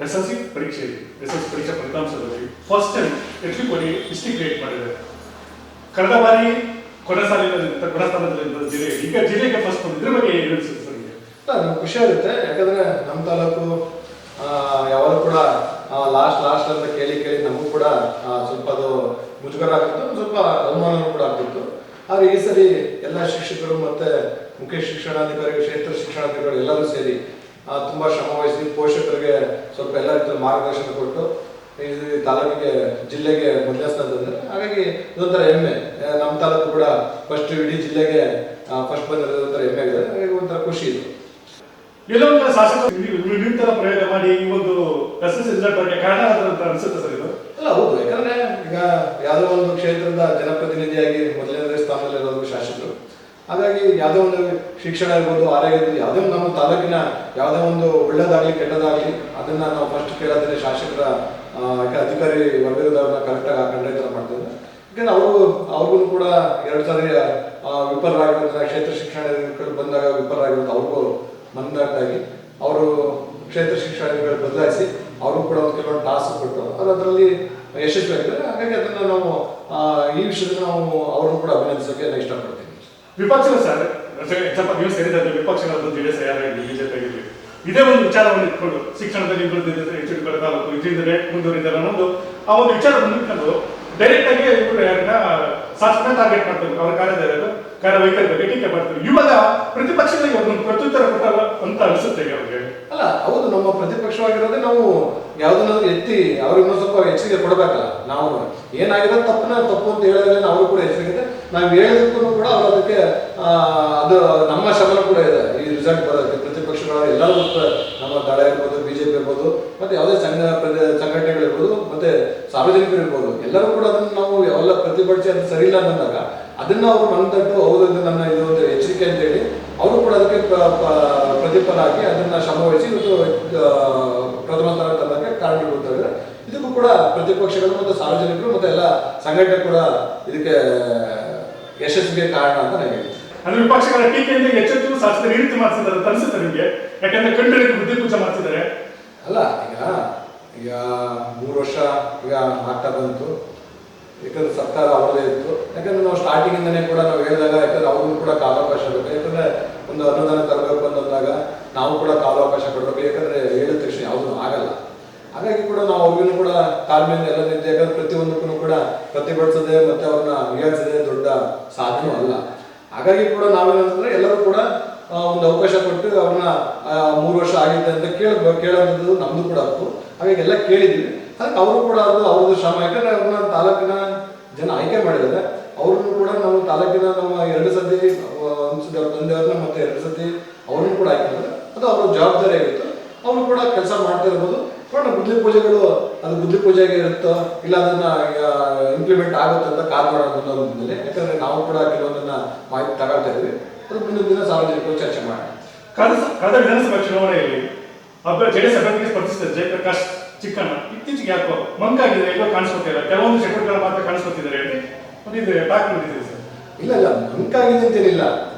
SLC ಪರೀಕ್ಷೆ SLC ಪರೀಕ್ಷಾ ಫಲಿತಾಂಶದಲ್ಲಿ ಫಸ್ಟ್ ಟೈಮ್ ಹೆಚ್ಚು ಕೊಡಿ ಹಿಸ್ಟ್ರಿ ಕ್ರಿಯೇಟ್ ಮಾಡಿದ್ದಾರೆ. ಕಳೆದ ಬಾರಿ ಕೊನೆ ಸಾಲಿನ ಗುಣಸ್ಥಾನದಲ್ಲಿ ಜಿಲ್ಲೆ, ಈಗ ಜಿಲ್ಲೆಗೆ ಫಸ್ಟ್ ಬಂದಿದ್ರ ಬಗ್ಗೆ ಏನು ಅನಿಸುತ್ತೆ ಸರ್? ನಮ್ಗೆ ಖುಷಿ ಆಗುತ್ತೆ. ಯಾಕಂದ್ರೆ ನಮ್ಮ ತಾಲೂಕು ಯಾವಾಗ ಕೂಡ ಲಾಸ್ಟ್ ಅಂತ ಕೇಳಿ ನಮಗೂ ಕೂಡ ಸ್ವಲ್ಪ ಅದು ಮುಜುಗರ ಆಗ್ತಿತ್ತು, ಸ್ವಲ್ಪ ಅವಮಾನ ಕೂಡ ಆಗ್ತಿತ್ತು. ಆದರೆ ಈ ಸರಿ ಎಲ್ಲ ಶಿಕ್ಷಕರು ಮತ್ತೆ ಮುಖ್ಯ ಶಿಕ್ಷಣಾಧಿಕಾರಿ, ಕ್ಷೇತ್ರ ಶಿಕ್ಷಣಾಧಿಕಾರಿ ಎಲ್ಲರೂ ಸೇರಿ ತುಂಬಾ ಶ್ರಮ ವಹಿಸಿ ಪೋಷಕರಿಗೆ ಸ್ವಲ್ಪ ಎಲ್ಲ ರೀತಿಯ ಮಾರ್ಗದರ್ಶನ ಕೊಟ್ಟು ಈ ತಾಲೂಕಿಗೆ, ಜಿಲ್ಲೆಗೆ ಮೊದಲನೇ ಸ್ಥಾನ ತಂದರೆ. ಹಾಗಾಗಿ ಇದೊಂಥರ ಹೆಮ್ಮೆ. ನಮ್ಮ ತಾಲೂಕು ಕೂಡ ಫಸ್ಟ್ ಇಡೀ ಜಿಲ್ಲೆಗೆ ಫಸ್ಟ್ ಬಂದಿರೋದು ಒಂಥರ ಹೆಮ್ಮೆ ಆಗಿದೆ. ಹಾಗಾಗಿ ಒಂಥರ ಖುಷಿ ಇದೆ. ಎಲ್ಲೋ ಒಂದು ಶಾಸಕರು ನಿರಂತರ ಪ್ರಯೋಗ ಮಾಡಿ ಈ ಒಂದು SLC ರಿಸಲ್ಟ್ ಬಗ್ಗೆ ಕಾರಣ ಅಂತ ಅನ್ಸುತ್ತೆ ಸರ್ ಇದು? ಅಲ್ಲ, ಹೌದು. ಯಾಕಂದ್ರೆ ಈಗ ಯಾವುದೋ ಒಂದು ಕ್ಷೇತ್ರದ ಜನಪ್ರತಿನಿಧಿಯಾಗಿ ಮೊದಲನೇ ಸ್ಥಾನದಲ್ಲಿರೋದು ಶಾಸಕರು. ಹಾಗಾಗಿ ಯಾವುದೋ ಒಂದು ಶಿಕ್ಷಣ ಇರ್ಬೋದು, ಆರೋಗ್ಯ ಇರ್ಬೋದು, ಯಾವುದೇ ಒಂದು ನಮ್ಮ ತಾಲೂಕಿನ ಯಾವುದೇ ಒಂದು ಒಳ್ಳೇದಾಗ್ಲಿ ಕೆಟ್ಟದಾಗ್ಲಿ ಅದನ್ನ ನಾವು ಫಸ್ಟ್ ಕೇಳೋದ್ರೆ ಶಾಸಕರ ಅಧಿಕಾರಿ ವರ್ಗದವ್ರನ್ನ ಕರೆಕ್ಟಾಗಿ ಹಾಕೊಂಡ್ರೆ ಈ ಥರ ಮಾಡ್ತಿದ್ದಾರೆ. ಯಾಕಂದ್ರೆ ಅವ್ರಿಗೂ ಕೂಡ 2 ಸಾರಿ ವಿಫಲರಾಗಿರೋದ್ರ, ಕ್ಷೇತ್ರ ಶಿಕ್ಷಣ ಬಂದಾಗ ವಿಫಲರಾಗಿರೋದು ಅವ್ರಿಗೂ ಮನದಾಗಿ ಅವರು ಕ್ಷೇತ್ರ ಶಿಕ್ಷಣಗಳು ಬದಲಾಯಿಸಿ ಅವರು ಕೂಡ ಒಂದು ಕೆಲವೊಂದು ಟಾಸ್ಕ್ ಕೊಟ್ಟು ಅದರಲ್ಲಿ ಯಶಸ್ವಿಯಾಗಿದ್ದಾರೆ. ಹಾಗಾಗಿ ಅದನ್ನ ನಾವು ಈ ವಿಷಯದಲ್ಲಿ ನಾವು ಅವ್ರನ್ನು ಕೂಡ ಅಭಿನಂದಿಸೋಕೆ ನಾನು ಇಷ್ಟಪಡ್ತೀನಿ. ವಿಪಕ್ಷಗಳು ಸರ್, ಸ್ವಲ್ಪ ನೀವು ಸೇರಿದಂತೆ ವಿಪಕ್ಷಗಳ JDS ಯಾರಾಗಲಿ ಬಿಜೆಪಿ ಆಗಿರಲಿ ಇದೇ ಒಂದು ವಿಚಾರವನ್ನು ಇಟ್ಕೊಂಡು ಶಿಕ್ಷಣದಲ್ಲಿ ಹೆಚ್ಚು ತಾಲೂಕು ಇದರಿಂದ ಮುಂದುವರಿದ್ದಾರೆ ಅನ್ನೋದು ಆ ಒಂದು ವಿಚಾರವನ್ನು ಇಟ್ಕೊಂಡು ಡೈರೆಕ್ಟ್ ಆಗಿ ಇವರು ಯಾರನ್ನ ಶಾಸನ ಟಾರ್ಗೆಟ್ ಮಾಡ್ತಾರೆ, ಅವರ ಕಾರ್ಯವೈಖರಿ ಬಗ್ಗೆ ಟೀಕೆ ಮಾಡ್ತಾರೆ. ಇವಾಗ ಪ್ರತಿಪಕ್ಷಗಳಿಗೆ ಒಂದು ಪ್ರತ್ಯುತ್ತರ ಕೊಟ್ಟಾಗ ಅಂತ ಅನಿಸುತ್ತೆ ಅವ್ರಿಗೆ. ಅಲ್ಲ, ಹೌದು. ನಮ್ಮ ಪ್ರತಿಪಕ್ಷವಾಗಿರೋದೇ ನಾವು ಯಾವ್ದನ್ನಾದ್ರೂ ಎತ್ತಿ ಅವ್ರಿಗೆ ಸ್ವಲ್ಪ ಎಚ್ಚರಿಕೆ ಕೊಡಬೇಕಲ್ಲ. ನಾವು ಏನಾಗಿರೋದು ತಪ್ಪು ಅಂತ ಹೇಳಿದ್ರೆ ಅವರು ಕೂಡ ಎಚ್ಚರಿಕೆ. ನಾವು ಹೇಳಿದಕ್ಕೂ ಕೂಡ ಅವರು ಅದಕ್ಕೆ ಅದು ನಮ್ಮ ಶ್ರಮನ ಕೂಡ ಇದೆ ಈ ರಿಸಲ್ಟ್ ಬರೋದಕ್ಕೆ. ಪ್ರತಿಪಕ್ಷಗಳ ಎಲ್ಲರೂ ನಮ್ಮ ದಳ ಇರ್ಬೋದು, ಬಿಜೆಪಿ ಇರ್ಬೋದು, ಮತ್ತೆ ಯಾವುದೇ ಸಂಘಟನೆಗಳಿರ್ಬೋದು, ಮತ್ತೆ ಸಾರ್ವಜನಿಕರು ಇರ್ಬೋದು, ಎಲ್ಲರೂ ಕೂಡ ಅದನ್ನು ನಾವು ಎಲ್ಲ ಪ್ರತಿಭಟಿಸಿ ಅದು ಸರಿ ಇಲ್ಲ ಅಂದಾಗ ಅದನ್ನ ಅವರು ಮನತಟ್ಟು ಹೌದು ನನ್ನ ಇದು ಒಂದು ಎಚ್ಚರಿಕೆ ಅಂತ ಹೇಳಿ ಅವರು ಕೂಡ ಅದಕ್ಕೆ ಪ್ರತಿಫಲ ಹಾಕಿ ಅದನ್ನ ಶ್ರಮವಹಿಸಿ ಇವತ್ತು ಪ್ರಥಮ ಸ್ಥಾನ ತಂದಕ್ಕೆ ಕಾರಣೀಭೂತರಾಗಿದ್ದಾರೆ. ಇದಕ್ಕೂ ಕೂಡ ಪ್ರತಿಪಕ್ಷಗಳು ಮತ್ತು ಸಾರ್ವಜನಿಕರು ಮತ್ತೆ ಎಲ್ಲ ಸಂಘಟನೆ ಕೂಡ ಇದಕ್ಕೆ ಯಶಸ್ವಿಗೆ ಕಾರಣ ಅಂತ ನನಗೆ ಅಂದ್ರೆ ವಿಪಕ್ಷಗಳ ಟೀಕೆಯಿಂದ ಎಚ್ಚೆತ್ತು ಶಾಸಕರು ಈ ರೀತಿ ಮಾಡ್ತಿದ್ದಾರೆ ಅಂತ ಅನ್ಸುತ್ತೆ ನಿಮಗೆ? ಯಾಕಂದ್ರೆ ಕಂಡ್ರೆ ಬುದ್ಧಿ ಪೂಜೆ ಮಾಡ್ತಿದ್ದಾರೆ. ಅಲ್ಲ, ಈಗ 3 ವರ್ಷ ಈಗ ಆಗ್ತಾ ಬಂತು. ಯಾಕಂದ್ರೆ ಸರ್ಕಾರ ಅವರದೇ ಇತ್ತು. ಯಾಕಂದ್ರೆ ನಾವು ಸ್ಟಾರ್ಟಿಂಗ್ ಇಂದನೇ ಕೂಡ ನಾವು ಹೇಳಿದಾಗ, ಯಾಕಂದ್ರೆ ಅವ್ರಿಗೂ ಕೂಡ ಕಾಲಾವಕಾಶ ಬೇಕು. ಯಾಕಂದ್ರೆ ಒಂದು ಅನುದಾನ ತರಬೇಕು ಅಂತಂದಾಗ ನಾವು ಕೂಡ ಕಾಲಾವಕಾಶ ಕೊಡಬೇಕು. ಯಾಕಂದ್ರೆ ಹೇಳಿದ ತಕ್ಷಣ ಯಾವುದೂ ಆಗಲ್ಲ. ಹಾಗಾಗಿ ಕೂಡ ನಾವು ಅವ್ರಿಗೂ ಕೂಡ ತಾಳ್ಮೆಯಿಂದ ಎಲ್ಲ ನಿಂತು, ಯಾಕಂದ್ರೆ ಪ್ರತಿಯೊಂದಕ್ಕೂ ಕೂಡ ಪ್ರತಿಭಟಿಸದೆ ಮತ್ತೆ ಅವ್ರನ್ನ ನಿಗಾಯಿಸದೆ ದೊಡ್ಡ ಸಾಧನೆ ಅಲ್ಲ. ಹಾಗಾಗಿ ಕೂಡ ನಾವೇನಂತಂದ್ರೆ ಎಲ್ಲರೂ ಕೂಡ ಒಂದು ಅವಕಾಶ ಕೊಟ್ಟು ಅವ್ರನ್ನ 3 ವರ್ಷ ಆಗಿದೆ ಅಂತ ಕೇಳೋದು ನಮ್ದು ಕೂಡ ಹಕ್ಕು. ಹಾಗಾಗಿ ಎಲ್ಲ ಕೇಳಿದ್ವಿ. ಅದಕ್ಕೆ ಅವರು ಕೂಡ ಅವ್ರದ್ದು ಶ್ರಮ. ಯಾಕಂದ್ರೆ ಅವ್ರನ್ನ ತಾಲೂಕಿನ ಜನ ಆಯ್ಕೆ ಮಾಡಿದ್ದಾರೆ. ಅವ್ರನ್ನು ಕೂಡ ನಾವು ತಾಲೂಕಿನ ನಮ್ಮ 2 ಸತಿ ಅವ್ರ ತಂದೆಯವ್ರನ್ನ ಮತ್ತೆ 2 ಸತಿ ಅವ್ರನ್ನು ಕೂಡ ಆಯ್ಕೆ ಮಾಡಿದ್ರೆ ಅದು ಅವ್ರ ಜವಾಬ್ದಾರಿ ಆಗಿತ್ತು. ಅವರು ಕೂಡ ಕೆಲಸ ಮಾಡ್ತಾ ಇರ್ಬೋದು. ಬಟ್ ಗುದ್ಲಿ ಪೂಜೆಗಳು ಅದು ಗುದ್ಲಿ ಪೂಜೆಗೆ ಇರುತ್ತೋ ಇಲ್ಲ ಅದನ್ನ ಇಂಪ್ಲಿಮೆಂಟ್ ಆಗುತ್ತೆ ಅಂತ ಕಾಲ್ ಮಾಡೋದು ಮುಂದೆ. ಯಾಕಂದ್ರೆ ನಾವು ಕೂಡ ಕೆಲವೊಂದನ್ನ ಮಾಹಿತಿ ತಗೊಳ್ತಾ ಇದ್ವಿ. ಅದು ಮುಂದಿನ ದಿನ ಸಾರ್ವಜನಿಕರು ಚರ್ಚೆ ಮಾಡಿ. ಕಳೆದ ವಿಧಾನಸಭಾ ಚುನಾವಣೆಯಲ್ಲಿ JDS ಅಭ್ಯರ್ಥಿಗೆ ಸ್ಪರ್ಧಿಸಿದ ಜಯಪ್ರಕಾಶ್ ಚಿಕ್ಕಣ್ಣ ಇತ್ತೀಚೆಗೆ ಯಾಕೋ ಮಂಕಾಗಿದೆ, ಎಲ್ಲೋ ಕಾಣಿಸ್ಕೊತಿಲ್ಲ, ಕೆಲವೊಂದು ಚಟುವಟಿಕೆಗಳು ಮಾತ್ರ ಕಾಣಿಸ್ಕೊತಿದ್ದಾರೆ ಹೇಳಿ ಒಂದು ಟಾಕ್ ಮಾಡಿದ್ದೀರಿ ಸರ್? ಇಲ್ಲ, ಮಂಕಾಗಿದೆ ಅಂತೇನಿಲ್ಲ.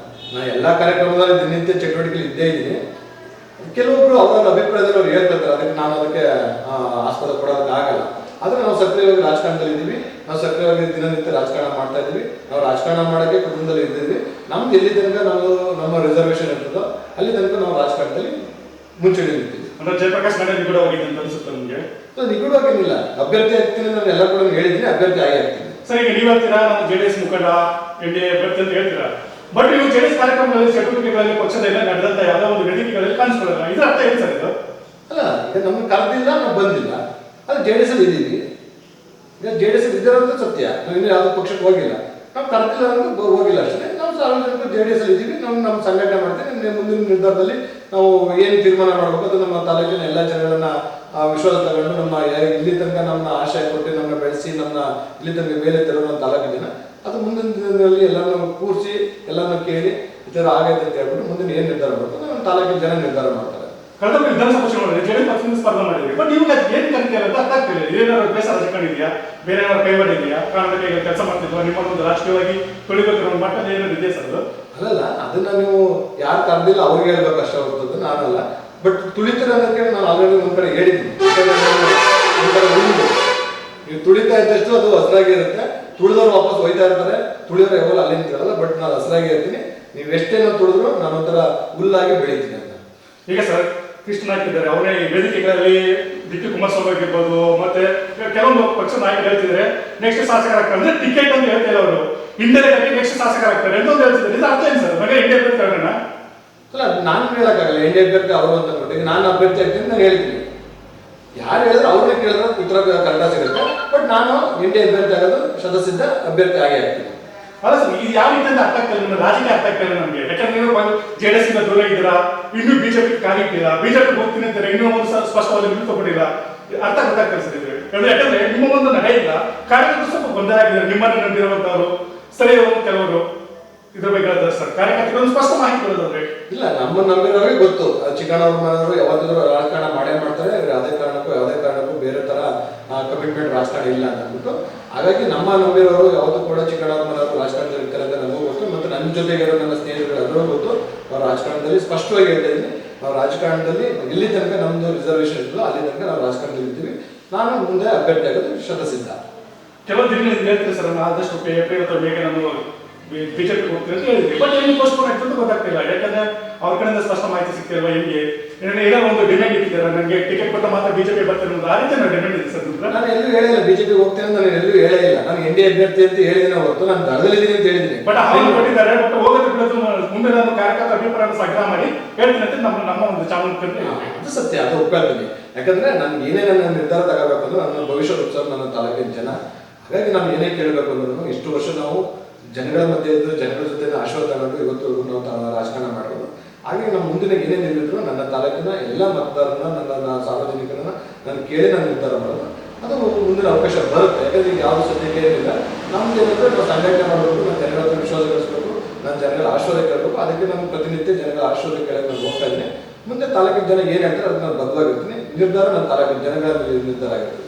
ನಾನು ಎಲ್ಲಾ ಕಾರ್ಯಕ್ರಮದಲ್ಲಿ ದಿನನಿತ್ಯ ಚಟುವಟಿಕೆ ಇದ್ದೇ ಇದ್ದೀನಿ. ಕೆಲವೊಬ್ರು ಅವರ ಅಭಿಪ್ರಾಯದಲ್ಲಿ ಅವ್ರು ಹೇಳ್ತಾರೆ, ಅದಕ್ಕೆ ನಾನು ಅದಕ್ಕೆ ಆಸ್ಪದ ಕೊಡೋದಕ್ಕೆ ಆಗಲ್ಲ. ಆದ್ರೆ ನಾವು ಸಕ್ರಿಯವಾಗಿ ರಾಜಕಾರಣದಲ್ಲಿ ಇದ್ದೀವಿ. ನಾವು ಸಕ್ರಿಯವಾಗಿ ದಿನನಿತ್ಯ ರಾಜಕಾರಣ ಮಾಡ್ತಾ ಇದ್ದೀವಿ. ನಾವು ರಾಜಕಾರಣ ಮಾಡೋಕ್ಕೆ ಕುಟುಂಬದಲ್ಲಿ ಇದ್ದೀವಿ. ನಮ್ಗೆ ಎಲ್ಲಿ ತನಕ ನಾವು ನಮ್ಮ ರಿಸರ್ವೇಶನ್ ಇರ್ತದೋ ಅಲ್ಲಿ ತನಕ ನಾವು ರಾಜಕಾರಣದಲ್ಲಿ ಮುಂಚೂಣಿ ಇರ್ತೀವಿ. ಅಂದ್ರೆ ಜಯಪ್ರಕಾಶ್ ನಾಳೆ ನಿಗೂಢವಾಗಿದೆ ಅಂತ ಅನ್ಸುತ್ತೆ ನಿಮಗೆ? ನಿಗೂಢವಾಗಿಲ್ಲ. ಅಭ್ಯರ್ಥಿ ಆಗ್ತೀನಿ ನಾನು ಎಲ್ಲ ಕೂಡ ಹೇಳಿದ್ದೀನಿ, ಅಭ್ಯರ್ಥಿ ಆಗಿ ಆಗ್ತೀನಿ. ಸರ್, ಈಗ ನೀವು ಹೇಳ್ತೀರಾ ನಾನು JDS ಮುಖಂಡ NDA ಅಭ್ಯರ್ಥಿ ಅಂತ ಹೇಳ್ತೀರಾ. ಬಟ್ ನೀವು JDS ಕಾರ್ಯಕ್ರಮಗಳಲ್ಲಿ ಚಟುವಟಿಕೆಗಳಲ್ಲಿ ಪಕ್ಷದ ಎಲ್ಲ ನಡೆದಂತ ಯಾವುದೋ ಒಂದು ವೇದಿಕೆಗಳಲ್ಲಿ ಕಾಣಿಸ್ಕೊಳ್ಳಲ್ಲ. ಇದ್ರ ಅರ್ಥ ಏನು ಸರ್ ಇದು? ಅಲ್ಲ, ಈಗ ನಮ್ಗೆ ಕರೆದಿಲ್ಲ, ನಾವು ಬಂದಿಲ್ಲ. ಅದು JDS ಅಲ್ಲಿ ಇದ್ದೀವಿ. ಈಗ JDS ಅಲ್ಲಿ ಇದ್ದಾರಂತ ಸತ್ಯ. ನಾವು ಇನ್ನೂ ಯಾವುದೋ ಪಕ್ಷಕ್ಕೆ ಹೋಗಿಲ್ಲ. ನಾವು ಕರೆದಿಲ್ಲ ಅಂದ್ರೆ ಹೋಗಿಲ್ಲ ಅಷ್ಟೇ. ನಾವು ಸಾರ್ವಜನಿಕರು JDS ಅಲ್ಲಿ ಇದ್ದೀವಿ. ನಮ್ಮ ಸಂಘಟನೆ ಮಾಡ್ತೀವಿ. ಮುಂದಿನ ನಿರ್ಧಾರದಲ್ಲಿ ನಾವು ಏನು ತೀರ್ಮಾನ ಮಾಡಬೇಕು ಅದು ನಮ್ಮ ತಾಲೂಕಿನ ಎಲ್ಲ ಜನಗಳನ್ನ ವಿಶ್ವಾಸ ತಗೊಂಡು ನಮ್ಮ ಇಲ್ಲಿ ತನಕ ನಮ್ಮ ಆಶಯ ಕೊಟ್ಟು ನಮ್ಮನ್ನ ಬೆಳೆಸಿ ನಮ್ಮ ಇಲ್ಲಿ ತನಕ ಮೇಲೆ ತರೋ ನಮ್ಮ ತಾಲೂಕಿನ ಅದು ಮುಂದಿನ ದಿನದಲ್ಲಿ ಎಲ್ಲರನ್ನು ಕೂರಿಸಿ ಎಲ್ಲರನ್ನು ಕೇಳಿ ಈ ಥರ ಆಗೈತೆ ಅಂತ ಹೇಳ್ಬಿಟ್ಟು ಮುಂದಿನ ಏನು ನಿರ್ಧಾರ ಮಾಡ್ತಾರೆ ನಮ್ಮ ತಾಲೂಕಿನ ಜನ ನಿರ್ಧಾರ ಮಾಡ್ತಾರೆ. ಕಳೆದ ವಿಧಾನಸಭಾ ಚುನಾವಣೆ JDS ಪಕ್ಷದಿಂದ ಸ್ಪರ್ಧೆ ಮಾಡಿದ್ವಿ. ಬಟ್ ಇವಾಗ ಏನು ಕಲಿಕೆ ಅಂತ ಅರ್ಥ ಆಗ್ತಿಲ್ಲ. ಏನಾದ್ರು ಬೇಸರ ಸಿಕ್ಕೊಂಡಿದೆಯಾ, ಬೇರೆ ಏನಾದ್ರು ಕೈವಾಡ ಇದೆಯಾ, ಕಾರಣಕ್ಕೆ ಕೆಲಸ ಮಾಡ್ತಿದ್ವಾ, ನಿಮ್ಮನ್ನೊಂದು ರಾಜಕೀಯವಾಗಿ ತೊಳಿಬೇಕಿರೋ ಮಟ್ಟದಲ್ಲಿ ಏನಾದ್ರು ಇದೆಯಾ ಸರ್? ಅಲ್ಲಲ್ಲ, ಅದನ್ನ ನೀವು ಯಾರು ಕರೆದಿಲ್ಲ ಅವ್ರಿಗೆ ಹೇಳ್ಬೇಕು ಅಷ್ಟೇ ಹೊರತದ್ದು ನಾನಲ್ಲ. ಬಟ್ ತುಳಿತಾರೆ ಅನ್ನೋದಕ್ಕೆ ನಾನು ಆಲ್ರೆಡಿ ಒಂದ್ ಕಡೆ ಹೇಳಿದ್ದೀನಿ. ಒಂಥರ ಉಳಿದು ನೀವು ತುಳಿತಾ ಇದ್ದಷ್ಟು ಅದು ಹಸಿರಾಗಿ ಇರುತ್ತೆ, ತುಳಿದವ್ರು ವಾಪಸ್ ಹೋಯ್ತಾ ಇರ್ತಾರೆ, ತುಳಿಯೋರು ಯಾವಾಗ ಅಲ್ಲಿ ನಿಂತಿರಲ್ಲ. ಬಟ್ ನಾನು ಹಸಿರಾಗಿ ಇರ್ತೀನಿ, ನೀವು ಎಷ್ಟೇನೋ ತುಳಿದ್ರು ನಾನು ಒಂಥರ ಹುಲ್ಲಾಗಿ ಬೆಳಿತೀನಿ ಅಂತ. ಈಗ ಸರ್ ಕೃಷ್ಣ ಹಾಕಿದ್ದಾರೆ, ಅವರೇ ವೇದಿಕೆಗಳಲ್ಲಿ ಡಿ.ಕೆ. ಕುಮಾರಸ್ವಾಮಿ ಆಗಿರ್ಬೋದು, ಮತ್ತೆ ಕೆಲವೊಂದು ಪಕ್ಷ ನಾಯಕರು ಹೇಳ್ತಿದ್ದಾರೆ ನೆಕ್ಸ್ಟ್ ಶಾಸಕರಾಗ್ತಾರೆ ಅಂದ್ರೆ ಟಿಕೆಟ್ ಅಂತ ಹೇಳ್ತಿಲ್ಲ ಅವರು, ಇಂಡೈರೆಕ್ಟ್ ಆಗಿ ನೆಕ್ಸ್ಟ್ ಶಾಸಕರಾಗ್ತಾರೆ ಅಂತ ಹೇಳ್ತಿದ್ದಾರೆ. ಇದು ಅರ್ಥ ಏನು ಸರ್? ಬಗ್ಗೆ ಇಂಡಿಯಾ ಕಾರಣ ಅಲ್ಲ, ನಾನು ಹೇಳಕ್ಕಾಗಲ್ಲ ಎನ್ ಡಿ ಅಭ್ಯರ್ಥಿ ಅವರು ಅಂತ ಅಂದ್ಬಿಟ್ಟು. ನಾನು ಅಭ್ಯರ್ಥಿ ಆಗ್ತೀನಿ, ನಾನು ಹೇಳ್ತೀನಿ. ಯಾರು ಹೇಳಿದ್ರೆ ಅವ್ರನ್ನ ಕೇಳಿದ್ರೆ ಉತ್ತರ ಕನ್ನಡ ಸಿಗುತ್ತೆ. ಬಟ್ ನಾನು ಎನ್ ಡಿ ಅಭ್ಯರ್ಥಿ ಆಗೋದು ಶತಸಿದ್ಧ ಅಭ್ಯರ್ಥಿ ಆಗೇ ಆಗ್ತೀನಿ. ಅಲ್ಲ ಸರ್, ಇದು ಯಾವ ರೀತಿಯಿಂದ ಅರ್ಥ ಆಗ್ತಾ ಇಲ್ಲ, ರಾಜಕೀಯ ಅರ್ಥ ಆಗ್ತಾ ಇಲ್ಲ ನಮಗೆ. ಯಾಕಂದ್ರೆ ನೀವು ಜೆಡಿಎಸ್ ಇಂದ ದೂರ ಇದ್ದೀರಾ, ಇನ್ನೂ ಬಿಜೆಪಿ ಕಾಲಿಟ್ಟಿಲ್ಲ, ಬಿಜೆಪಿ ಹೋಗ್ತೀನಿ ಅಂತಾರೆ, ಇನ್ನೂ ಒಂದು ಸ್ಪಷ್ಟವಾದ ನಿಂತುಕೊಂಡಿಲ್ಲ. ಅರ್ಥ ಗೊತ್ತಾಗ್ತದೆ ಸರ್ ಇದು. ಯಾಕಂದ್ರೆ ನಿಮ್ಮ ಒಂದು ನಡೆ ಇಲ್ಲ, ಕಾರ್ಯಕರ್ತರು ಸ್ವಲ್ಪ ಗೊಂದಲ ಆಗಿದ್ದಾರೆ, ನಿಮ್ಮನ್ನು ನಂಬಿರುವಂತವರು ಸ್ಥಳೀಯರು ಕೆಲವರು ಇದ್ರ ಬಗ್ಗೆ ಹೇಳ್ತಾರೆ ಸರ್. ಕಾರ್ಯಕರ್ತರು ಸ್ಪಷ್ಟ ಮಾಹಿತಿ ಕೊಡೋದಾದ್ರೆ ಇಲ್ಲ, ನಮ್ಮ ನಂಬಿರೋರಿಗೆ ಗೊತ್ತು. ಚಿಕ್ಕಣ್ಣವ್ರ ಮನೆಯವರು ಯಾವತ್ತಿದ್ರು ರಾಜಕಾರಣ ಮಾಡೇ ಮಾಡ್ತಾರೆ, ಯಾವುದೇ ಕಾರಣಕ್ಕೂ ಬೇರೆ ತರ ಕಮಿಟ್ಮೆಂಟ್ ರಾಜಕಾರಣ ಇಲ್ಲ ಅಂತ ಅಂದ್ಬಿಟ್ಟು. ಹಾಗಾಗಿ ನಮ್ಮ ನಂಬಿರೋರು ಯಾವತ್ತೂ ಕೂಡ ಚಿಕ್ಕಣ್ಣವ್ರ ಮನೆಯವರು ರಾಜಕಾರಣದಲ್ಲಿ ಇರ್ತಾರೆ ಅಂತ ನಮಗೂ ಗೊತ್ತು, ಮತ್ತು ನನ್ನ ಜೊತೆಗಿರೋ ನನ್ನ ಸ್ನೇಹಿತರು ಎಲ್ಲರೂ ಗೊತ್ತು. ನಾವು ರಾಜಕಾರಣದಲ್ಲಿ ಸ್ಪಷ್ಟವಾಗಿ ಹೇಳ್ತಾ ಇದ್ದೀನಿ, ನಾವು ರಾಜಕಾರಣದಲ್ಲಿ ಎಲ್ಲಿ ತನಕ ನಮ್ದು ರಿಸರ್ವೇಶನ್ ಇತ್ತು ಅಲ್ಲಿ ತನಕ ನಾವು ರಾಜಕಾರಣದಲ್ಲಿ ಇರ್ತೀವಿ. ನಾನು ಮುಂದೆ ಅಭ್ಯರ್ಥಿ ಆಗೋದು ಶತಸಿದ್ಧ. ಕೆಲವು ದಿನಗಳಿಂದ ಹೇಳ್ತೀವಿ ಸರ್, ಆದಷ್ಟು ಏಪ್ರಿಲ್ ಅಥವಾ ಬೇಗ ನಾನು ಬಿಜೆಪಿ ಹೋಗ್ತೀನಿ ಅಂತ ಹೇಳಿದ್ವಿ. ಬಟ್ ಏನು ಪೋಸ್ಟ್ಪೋನ್ ಆಯ್ತು ಅಂತ ಗೊತ್ತಾಗ್ತಿಲ್ಲ. ಯಾಕಂದ್ರೆ ಅವ್ರ ಕಡೆಯಿಂದ ಸ್ಪಷ್ಟ ಮಾಹಿತಿ ಸಿಗ್ತಿಲ್ವಾ, ಹೆಂಗೆ ಏನೋ ಒಂದು ಡಿಮ್ಯಾಂಡ್ ಇಟ್ಟಿದ್ದಾರೆ, ನನಗೆ ಟಿಕೆಟ್ ಕೊಟ್ಟ ಮಾತ್ರ ಬಿಜೆಪಿ ಬರ್ತಾರೆ ಅನ್ನೋದು ಆ ರೀತಿ ಡಿಮ್ಯಾಂಡ್ ಇದೆ ಸರ್. ನಾನು ಎಲ್ಲೂ ಹೇಳಿಲ್ಲ ಬಿಜೆಪಿ ಹೋಗ್ತೇನೆ ಅಂತ, ನಾನು ಎಲ್ಲೂ ಹೇಳೇ ಇಲ್ಲ. ನಾನು ಎನ್ ಡಿ ಅಭ್ಯರ್ಥಿ ಅಂತ ಹೇಳಿದ್ದೀನಿ ಹೊರತು ನಾನು ದಳದಲ್ಲಿದ್ದೀನಿ ಅಂತ ಹೇಳಿದ್ದೀನಿ. ಬಟ್ ಅವರು ಕೊಟ್ಟಿದ್ದಾರೆ, ಬಟ್ ಹೋಗೋದು ಬಿಡೋದು ಮುಂದೆ ನಾನು ಕಾರ್ಯಕರ್ತ ಅಭಿಪ್ರಾಯ ಸಂಗ್ರಹ ಮಾಡಿ ಹೇಳ್ತೀನಿ ಅಂತ ನಮ್ಮ ಒಂದು ಚಾನಲ್ ಅದು ಸತ್ಯ, ಅದು ಒಪ್ಕೊಳ್ತೀನಿ. ಯಾಕಂದ್ರೆ ನಾನು ಏನೇ ನನ್ನ ನಿರ್ಧಾರ ತಗೋಬೇಕಂದ್ರೆ ನನ್ನ ಭವಿಷ್ಯ ಉತ್ಸವ ನನ್ನ ತಾಲೂಕಿನ ಜನ. ಹಾಗಾಗಿ ನಾನು ಏನೇ ಕೇಳಬೇಕು ಅಂದ್ರೂ ಇಷ್ಟು ವರ್ಷ ನಾವು ಜನಗಳ ಮಧ್ಯೆ ಇದ್ದು ಜನಗಳ ಜೊತೆ ಆಶೀರ್ವಾದ ತಗೊಂಡು ಇವತ್ತು ನಾವು ರಾಜಕಾರಣ ಮಾಡೋದು. ಹಾಗೆ ನಮ್ಮ ಮುಂದಿನ ಏನೇ ನಿಲ್ಲಿದ್ರು ನನ್ನ ತಾಲೂಕಿನ ಎಲ್ಲ ಮತದಾರರನ್ನ, ನನ್ನ ಸಾರ್ವಜನಿಕರನ್ನ ನಾನು ಕೇಳಿ ನಾನು ನಿರ್ಧಾರ ಮಾಡೋದು. ಅದು ಮುಂದಿನ ಅವಕಾಶ ಬರುತ್ತೆ. ಯಾಕಂದ್ರೆ ಈಗ ಯಾವ ಸದ್ಯಕ್ಕೆ ಏನಿಲ್ಲ, ನಮ್ದು ಏನಂದ್ರೆ ನಾವು ಸಂಘಟನೆ ಮಾಡಬೇಕು, ನಾನು ಜನಗಳ ಹತ್ರ ವಿಶ್ವಾಸ ಗಳಿಸಬೇಕು, ನಾನು ಜನಗಳ ಆಶೀರ್ವಾದ ಕೇಳಬೇಕು. ಅದಕ್ಕೆ ನಾನು ಪ್ರತಿನಿತ್ಯ ಜನಗಳ ಆಶೀರ್ವಾದ ಕೇಳಕ್ಕೆ ನಾನು ಹೋಗ್ತಾ ಇದ್ದೀನಿ. ಮುಂದೆ ತಾಲೂಕಿನ ಜನ ಏನ್ ಹೇಳ್ತಾರೆ ಅದಕ್ಕೆ ನಾನು ಬದ್ಧವಾಗಿರ್ತೀನಿ. ನಿರ್ಧಾರ ನನ್ನ ತಾಲೂಕಿನ ಜನಗಳ ನಿರ್ಧಾರ ಆಗಿರ್ತದೆ.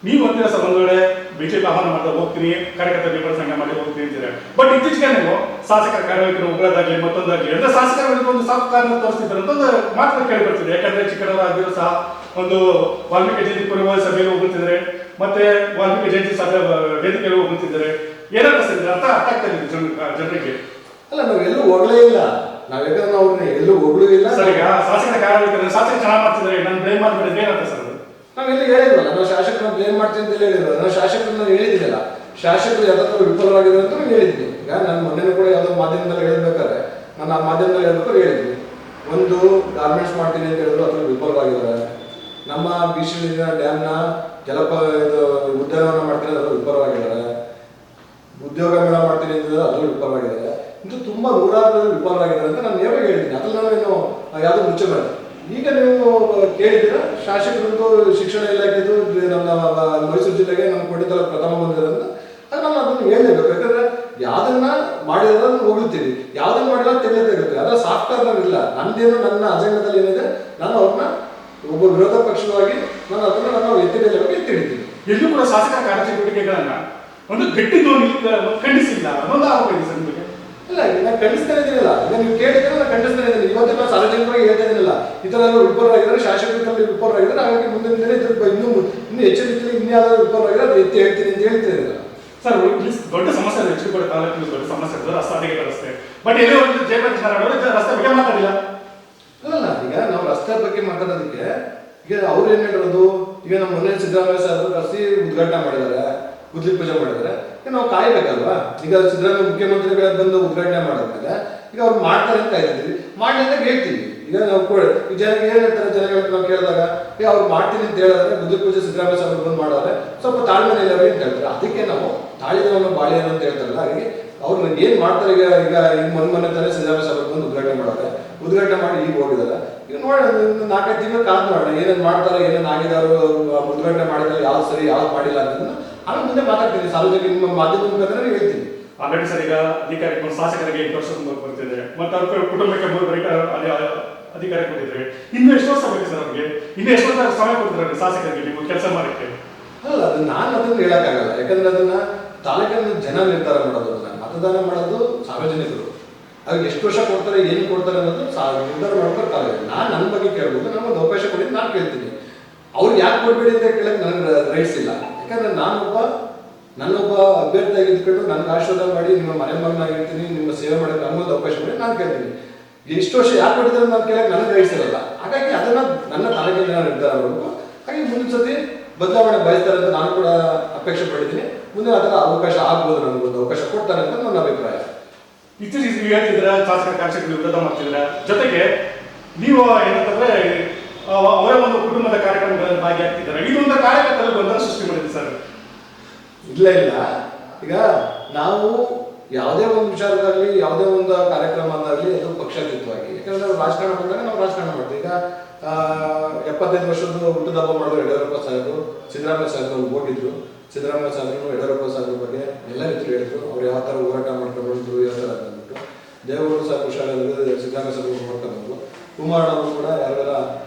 ನೀವು ಒಂದಿನ ಸರ್ ಒಂದು ವೇಳೆ ಬಿಜೆಪಿ ಆಹ್ವಾನ ಮಾಡ್ತಾ ಹೋಗ್ತೀನಿ, ಕಾರ್ಯಕರ್ತ ಬೆಂಬಲ ಸಂಘ ಮಾಡಿ ಹೋಗ್ತೀನಿ ಅಂತೀರಾ. ಬಟ್ ಇತ್ತೀಚೆಗೆ ನೀವು ಶಾಸಕರ ಕಾರ್ಯವೈಖರಿ ಉಗ್ರದಾಗ್ಲಿ ಮತ್ತೊಂದಾಗ್ಲಿ ಅಂದ್ರೆ ಶಾಸಕರ ಒಂದು ಸಾಫ್ಟ್ವೇರ್ ತೋರಿಸ್ತಿದ್ದಾರೆ ಅಂತ ಒಂದು ಮಾತ್ರ ಕೇಳಿ ಬರ್ತಿದೆ. ಯಾಕಂದ್ರೆ ಚಿಕ್ಕಣ್ಣವರಾಗಿರೋ ಸಹ ಒಂದು ವಾಲ್ಮೀಕಿ ಜಯಂತಿ ಪೂರ್ವಭಾವಿ ಸಭೆಯಲ್ಲಿ ಹೋಗುತ್ತಿದ್ದಾರೆ, ಮತ್ತೆ ವಾಲ್ಮೀಕಿ ಜಯಂತಿ ಸಭೆ ವೇದಿಕೆಯಲ್ಲಿ ಹೋಗುತ್ತಿದ್ದಾರೆ. ಏನಾಗ್ತಾ ಸರ್ ಅರ್ಥ ಆಗ್ತಾ ಇದೆ ಜನರಿಗೆ? ಅಲ್ಲ, ನಾವು ಎಲ್ಲೂ ಹೋಗ್ಲೇ ಇಲ್ಲ. ನಾವ್ ಯಾಕಂದ್ರೆ ಅವ್ರನ್ನ ಎಲ್ಲೂ ಹೋಗ್ಲೂ ಇಲ್ಲ. ಸರ್, ಈಗ ಶಾಸಕರ ಕಾರ್ಯವೈಖರಿ ಶಾಸಕ ಚೆನ್ನಾಗಿ ಮಾಡ್ತಿದ್ದಾರೆ, ನಾನು ಬ್ಲೇಮ್ ಮಾಡಿದ್ರೆ ಏನಾಗ್ತದೆ ಸರ್? ನಾವೆಲ್ಲ ಹೇಳಿದ್ವಲ್ಲ, ನಾವು ಶಾಸಕರನ್ನ ಬ್ಲೇಮ್ ಮಾಡ್ತೀವಿ ಅಂತ ಹೇಳಿದ್ವಲ್ಲ. ನಾವು ಶಾಸಕರನ್ನ ಹೇಳಿದಿಲ್ಲ, ಶಾಸಕರು ಯಾವ್ದಾದ್ರು ವಿಫಲವಾಗಿದ್ದಾರೆ ಅಂತ ನಾವು ಹೇಳಿದ್ವಿ. ಈಗ ನಾನು ಮೊನ್ನೆ ಕೂಡ ಯಾವುದೋ ಮಾಧ್ಯಮದಲ್ಲಿ ಹೇಳ್ಬೇಕಾದ್ರೆ ನಾನು ಆ ಮಾಧ್ಯಮದಲ್ಲಿ ಹೇಳ್ಬೇಕಾದ್ರೆ ಹೇಳಿದ್ವಿ, ಒಂದು ಗಾರ್ಮೆಂಟ್ಸ್ ಮಾಡ್ತೀನಿ ಅಂತ ಹೇಳಿದ್ರು, ಅದ್ರ ವಿಫಲವಾಗಿದ್ದಾರೆ. ನಮ್ಮ BC ಡ್ಯಾಮ್ನ ಇದು ಉದ್ಯಾನವನ ಮಾಡ್ತೀನಿ ಅದ್ರ ವಿಫಲವಾಗಿದ್ದಾರೆ. ಉದ್ಯೋಗ ಮೇಳ ಮಾಡ್ತೀನಿ ಅಂತ ಅದ್ರ ವಿಫಲವಾಗಿದ್ದಾರೆ. ಇದು ತುಂಬಾ ನೂರಾರು ವಿಫಲವಾಗಿದ್ದಾರೆ ಅಂತ ನಾನು ಯಾವಾಗ ಹೇಳಿದ್ದೀನಿ. ಅದ್ರಲ್ಲಿ ನಾವೇನು ಯಾವ್ದು ಮುಚ್ಚ ಬೇಡ. ಈಗ ನೀವು ಕೇಳಿದ್ದೀರ ಶಾಸಕರದ್ದು ಶಿಕ್ಷಣ ಇಲಾಖೆದು ನಮ್ಮ ಮೈಸೂರು ಜಿಲ್ಲೆಗೆ ನಮ್ಮ ಕೊಟ್ಟಿದ್ದಲ್ಲ ಪ್ರಥಮ ಬಂದಿರೋದ್ರಿಂದ ಅದು ನಾವು ಅದನ್ನು ಹೇಳಲೇಬೇಕು. ಯಾಕಂದ್ರೆ ಯಾವ್ದನ್ನ ಮಾಡಿರೋದನ್ನ ಹೋಗ್ತೀವಿ, ಯಾವ್ದನ್ನ ಮಾಡಿಲ್ಲ ತೆಗೆಯುತ್ತೆ. ಅದರ ಸಾಫ್ಟ್ವೇರ್ ಇಲ್ಲ. ನಂದೇನು ನನ್ನ ಅಜೆಂಡಾದಲ್ಲಿ ಏನಿದೆ ನಾನು ಅವ್ರನ್ನ ಒಬ್ಬ ವಿರೋಧ ಪಕ್ಷವಾಗಿ ನಾನು ಅದನ್ನ ನಾನು ಎತ್ತಿಡಿದ್ದೀನಿ. ಎಲ್ಲೂ ಕೂಡ ಶಾಸಕರ ಕಾರ್ಯಚಟುವಟಿಕೆಗಳನ್ನ ಒಂದು ಗಟ್ಟಿ ಖಂಡಿಸಿಲ್ಲ ಅನ್ನೋದು ಆರೋಪ ಇದೆ ಸರ್ ನಿಮಗೆ? ಇಲ್ಲ, ನಾನು ಖಂಡಿಸ್ತಾನೆ ಇದೀನಿಲ್ಲ. ಈಗ ನೀವು ಕೇಳಿದ್ರೆ ನಾನು ಖಂಡಿಸ್ತಾನೆ ಇದ್ದೀನಿ. ಇವತ್ತು ನಾನು ಸಾರ್ವಜನಿಕವಾಗಿ ಹೇಳ್ತಾ ಇದ್ದೀನಿಲ್ಲ, ಈ ತರ ವಿಫಲರಾಗಿದ್ದಾರೆ, ಶಾಸಕರಲ್ಲಿ ವಿಫಲರಾಗಿದ್ದಾರೆ. ಹಾಗಾಗಿ ಮುಂದಿನ ದಿನ ಇದ್ರ ಇನ್ನೂ ಹೆಚ್ಚಿನ ರೀತಿಯಲ್ಲಿ ಇನ್ಯಾವುದಾದ್ರು ವಿಫಲರಾಗಿದ್ರೆ ಅದು ಎತ್ತಿ ಹೇಳ್ತೀನಿ ಅಂತ ಹೇಳ್ತಿದ್ದೀರ ಸರ್. ದೊಡ್ಡ ಸಮಸ್ಯೆ ಇದೆ, ಹೆಚ್ಚು ತಾಲೂಕಿನ ದೊಡ್ಡ ಸಮಸ್ಯೆ ಇದೆ ರಸ್ತೆ, ಅಧಿಕ ರಸ್ತೆ. ಬಟ್ ಎಲ್ಲೇ ಒಂದು ಜಯಪ್ರಕಾಶ್ ರಸ್ತೆ ಬಗ್ಗೆ ಮಾತಾಡಿಲ್ಲ. ಅಲ್ಲ, ಈಗ ನಾವು ರಸ್ತೆ ಬಗ್ಗೆ ಮಾತಾಡೋದಕ್ಕೆ ಈಗ ಅವ್ರು ಏನ್ ಹೇಳಿರೋದು, ಈಗ ನಮ್ಮ ಮೊನ್ನೆ ಸಿದ್ದರಾಮಯ್ಯ ಸರ್ ರಸ್ತೆ ಉದ್ಘಾಟನೆ ಮಾಡಿದ್ದಾರೆ, ಗುದ್ಲಿ ಪೂಜೆ ಮಾಡಿದ್ದಾರೆ. ಈಗ ನಾವು ಕಾಯ್ಬೇಕಲ್ವಾ? ಈಗ ಸಿದ್ದರಾಮಯ್ಯ ಮುಖ್ಯಮಂತ್ರಿಗಳ ಬಂದು ಉದ್ಘಾಟನೆ ಮಾಡಿದ್ಮೇಲೆ ಈಗ ಅವ್ರು ಮಾಡ್ತಾರೆ ಅಂತ ಕಾಯ್ತಿದ್ದೀವಿ. ಮಾಡಿ ಅಂತ ಹೇಳ್ತೀವಿ. ಈಗ ನಾವು ಈ ಜನಕ್ಕೆ ಏನ್ ಹೇಳ್ತಾರೆ, ಜನಗಳಿಗೆ ನಾವು ಕೇಳಿದಾಗ ಈಗ ಅವ್ರು ಮಾಡ್ತೀನಿ ಅಂತ ಹೇಳಿದ್ರೆ ಗುದ್ಲಿ ಪೂಜೆ ಸಿದ್ದರಾಮಯ್ಯ ಸಾಹೇಬ್ ಬಂದು ಮಾಡೋದ್ರೆ ಸ್ವಲ್ಪ ತಾಳ್ಮೆ ಇಲ್ಲ ಅಂತ ಹೇಳ್ತಾರೆ. ಅದಕ್ಕೆ ನಾವು ತಾಳಿದವನ್ನ ಬಾಳಿಯನ್ನು ಅಂತ ಹೇಳ್ತಾರಲ್ಲ, ಹಾಗೆ ಅವ್ರು ಏನ್ ಮಾಡ್ತಾರೆ. ಈಗ ಮೊನ್ನೆ ತಾನೇ ಸಿದ್ದರಾಮಯ್ಯ ಸಾಹೇಬ್ ಬಂದು ಉದ್ಘಾಟನೆ ಮಾಡೋರೆ, ಉದ್ಘಾಟನೆ ಮಾಡಿ ಈಗ ಹೋಗಿದ್ದಾರೆ. ಈಗ ನೋಡೋಣ, 4-5 ತಿಂಗಳು ಕಾದ್ ಮಾಡೋಣ ಏನೇನ್ ಮಾಡ್ತಾರೆ, ಏನೇನ್ ಆಗಿದಾರು, ಉದ್ಘಾಟನೆ ಮಾಡಿದ್ರೆ ಯಾವ್ದು ಸರಿ ಯಾವ್ದು ಮಾಡಿಲ್ಲ ಅಂತ ಆಮೇಲೆ ಮುಂದೆ ಮಾತಾಡ್ತೀನಿ. ಸಾರ್ವಜನಿಕ ನಿಮ್ಮ ಮಾಧ್ಯಮ ಮುಖಾಂತರ ಹೇಳ್ತೀನಿ. ಆಲ್ರೆಡಿ ಸರ್ ಈಗ ಅಧಿಕಾರಕ್ಕೆ ಶಾಸಕರಿಗೆ 8 ವರ್ಷ ಬರ್ತಿದೆ, ಮತ್ತೆ ಅವ್ರ ಕುಟುಂಬಕ್ಕೆ 3 ಅಧಿಕಾರ ಕೊಟ್ಟಿದ್ರೆ ಇನ್ನು ಎಷ್ಟು ವರ್ಷ ಬೇಕು ಸರ್ ಅವ್ರಿಗೆ? ಇನ್ನು ಎಷ್ಟು ವರ್ಷ ಸಮಯ ಕೊಡ್ತಾರೆ ಶಾಸಕರಿಗೆ ನೀವು ಕೆಲಸ ಮಾಡಕ್ಕೆ? ಅಲ್ಲ, ಅದು ನಾನು ಅದನ್ನ ಹೇಳಕ್ಕಾಗಲ್ಲ. ಯಾಕಂದ್ರೆ ಅದನ್ನ ತಾಲೂಕಿನ ಜನ ನಿರ್ಧಾರ ಮಾಡೋದು, ಮತದಾನ ಮಾಡೋದು ಸಾರ್ವಜನಿಕರು. ಅವ್ರಿಗೆ ಎಷ್ಟು ವರ್ಷ ಕೊಡ್ತಾರೆ, ಏನು ಕೊಡ್ತಾರೆ ಅನ್ನೋದು ನಿರ್ಧಾರ ಮಾಡ್ಕೊಳ್ತಾರೆ. ನಾನು ನನ್ನ ಬಗ್ಗೆ ಕೇಳ್ಬೋದು, ನನಗೊಂದು ಅವಕಾಶ ಕೊಡಿ, ನಾನು ಕೇಳ್ತೀನಿ. ಅವ್ರಿಗೆ ಯಾಕೆ ಕೊಡಬೇಡಿ ಅಂತ ಕೇಳಕ್ಕೆ ನನಗೆ ರೈಟ್ಸ್ ಇಲ್ಲ. ಯಾಕಂದ್ರೆ ನನ್ನೊಬ್ಬ ಅಭ್ಯರ್ಥಿಯಾಗಿ ಇದ್ಕೊಂಡು ನನಗೆ ಆಶೀರ್ವಾದ ಮಾಡಿ ನಿಮ್ಮ ಮನೆ ಮಗನಾಗಿರ್ತೀನಿ, ನಿಮ್ಮ ಸೇವೆ ಮಾಡೋಕ್ಕೆ ನನಗೊಂದು ಅವಕಾಶ ಕೊಡಿ, ನಾನು ಕೇಳ್ತೀನಿ. ಎಷ್ಟು ವರ್ಷ ಯಾಕೆ ಕೊಟ್ಟಿದ್ದಾರೆ ನಾನು ಕೇಳಕ್ಕೆ ನನಗೆ ರೈಟ್ಸ್ ಇರಲ್ಲ. ಹಾಗಾಗಿ ಅದನ್ನು ನನ್ನ ತಲೆಗೆ ನಿರ್ಧಾರ ಮಾಡಬೇಕು. ಹಾಗೆ ಮುಂದಿನ ಸತಿ ಬದಲಾವಣೆ ಬಯಸ್ತಾರೆ ಅಂತ ನಾನು ಕೂಡ ಅಪೇಕ್ಷೆ ಪಟ್ಟಿದ್ದೀನಿ. ಮುಂದೆ ಅದರ ಅವಕಾಶ ಆಗ್ಬೋದು, ನನಗೊಂದು ಅವಕಾಶ ಕೊಡ್ತಾರೆ ಅಂತ ನನ್ನ ಅಭಿಪ್ರಾಯ. ಇತ್ತೀಚೆಗೆ ಹೇಳ್ತಿದ್ರ ಶಾಸಕರ ಕಾರ್ಯಕ್ಷೇತ್ರ ವಿರೋಧ ಮಾಡ್ತಿದ್ರ, ಜೊತೆಗೆ ನೀವು ಏನಂತಂದ್ರೆ ಅವರ ಒಂದು ಕುಟುಂಬದ ಕಾರ್ಯಕ್ರಮಗಳಲ್ಲಿ ಭಾಗಿಯಾಗ್ತಿದ್ದಾರೆ. ಇದೊಂದು ಕಾರ್ಯಕರ್ತರಲ್ಲಿ ಗೊಂದಲ ಸೃಷ್ಟಿ ಮಾಡಿದೆ ಸರ್. ಇಲ್ಲ, ಈಗ ನಾವು ಯಾವುದೇ ಒಂದು ವಿಚಾರದಾಗಲಿ, ಯಾವುದೇ ಒಂದು ಕಾರ್ಯಕ್ರಮದಾಗಲಿ ಅದು ಪಕ್ಷಾತೀತವಾಗಿ, ಯಾಕಂದ್ರೆ ನಾವು ರಾಜಕಾರಣ ಬಂದಾಗ ನಾವು ರಾಜಕಾರಣ ಮಾಡ್ತೀವಿ. ಈಗ 75 ವರ್ಷದ ಹುಟ್ಟುಹಬ್ಬ ಮಾಡಿದ್ರು ಯಡಿಯೂರಪ್ಪ ಸಾಹೇಬರು, ಸಿದ್ದರಾಮಯ್ಯ ಸಾಹೇಬರು ಹೋಗಿದ್ರು. ಸಿದ್ದರಾಮಯ್ಯ ಸಾಹೇಬರು ಯಡಿಯೂರಪ್ಪ ಸಾಹೇಬ್ರ ಬಗ್ಗೆ ಎಲ್ಲ ರೀತಿ ಹೇಳಿದ್ರು. ಅವ್ರು ಯಾವ ಥರ ಹೋರಾಟ ಮಾಡ್ಕೊಂಡು ಬಂದ್ರು, ಯಾವ ಥರ ಅಂದ್ಬಿಟ್ಟು. ದೇವೇಗೌಡರು ಸಾಹೇಬ್ ಹುಷಾರಾದ್ರೆ ಸಿದ್ದರಾಮಯ್ಯ ಸಾಹೇಬರು ಮಾಡ್ಕೊಂಡು, ಕುಮಾರಣ್ಣವರು ಕೂಡ ಯಾರೆಲ್ಲ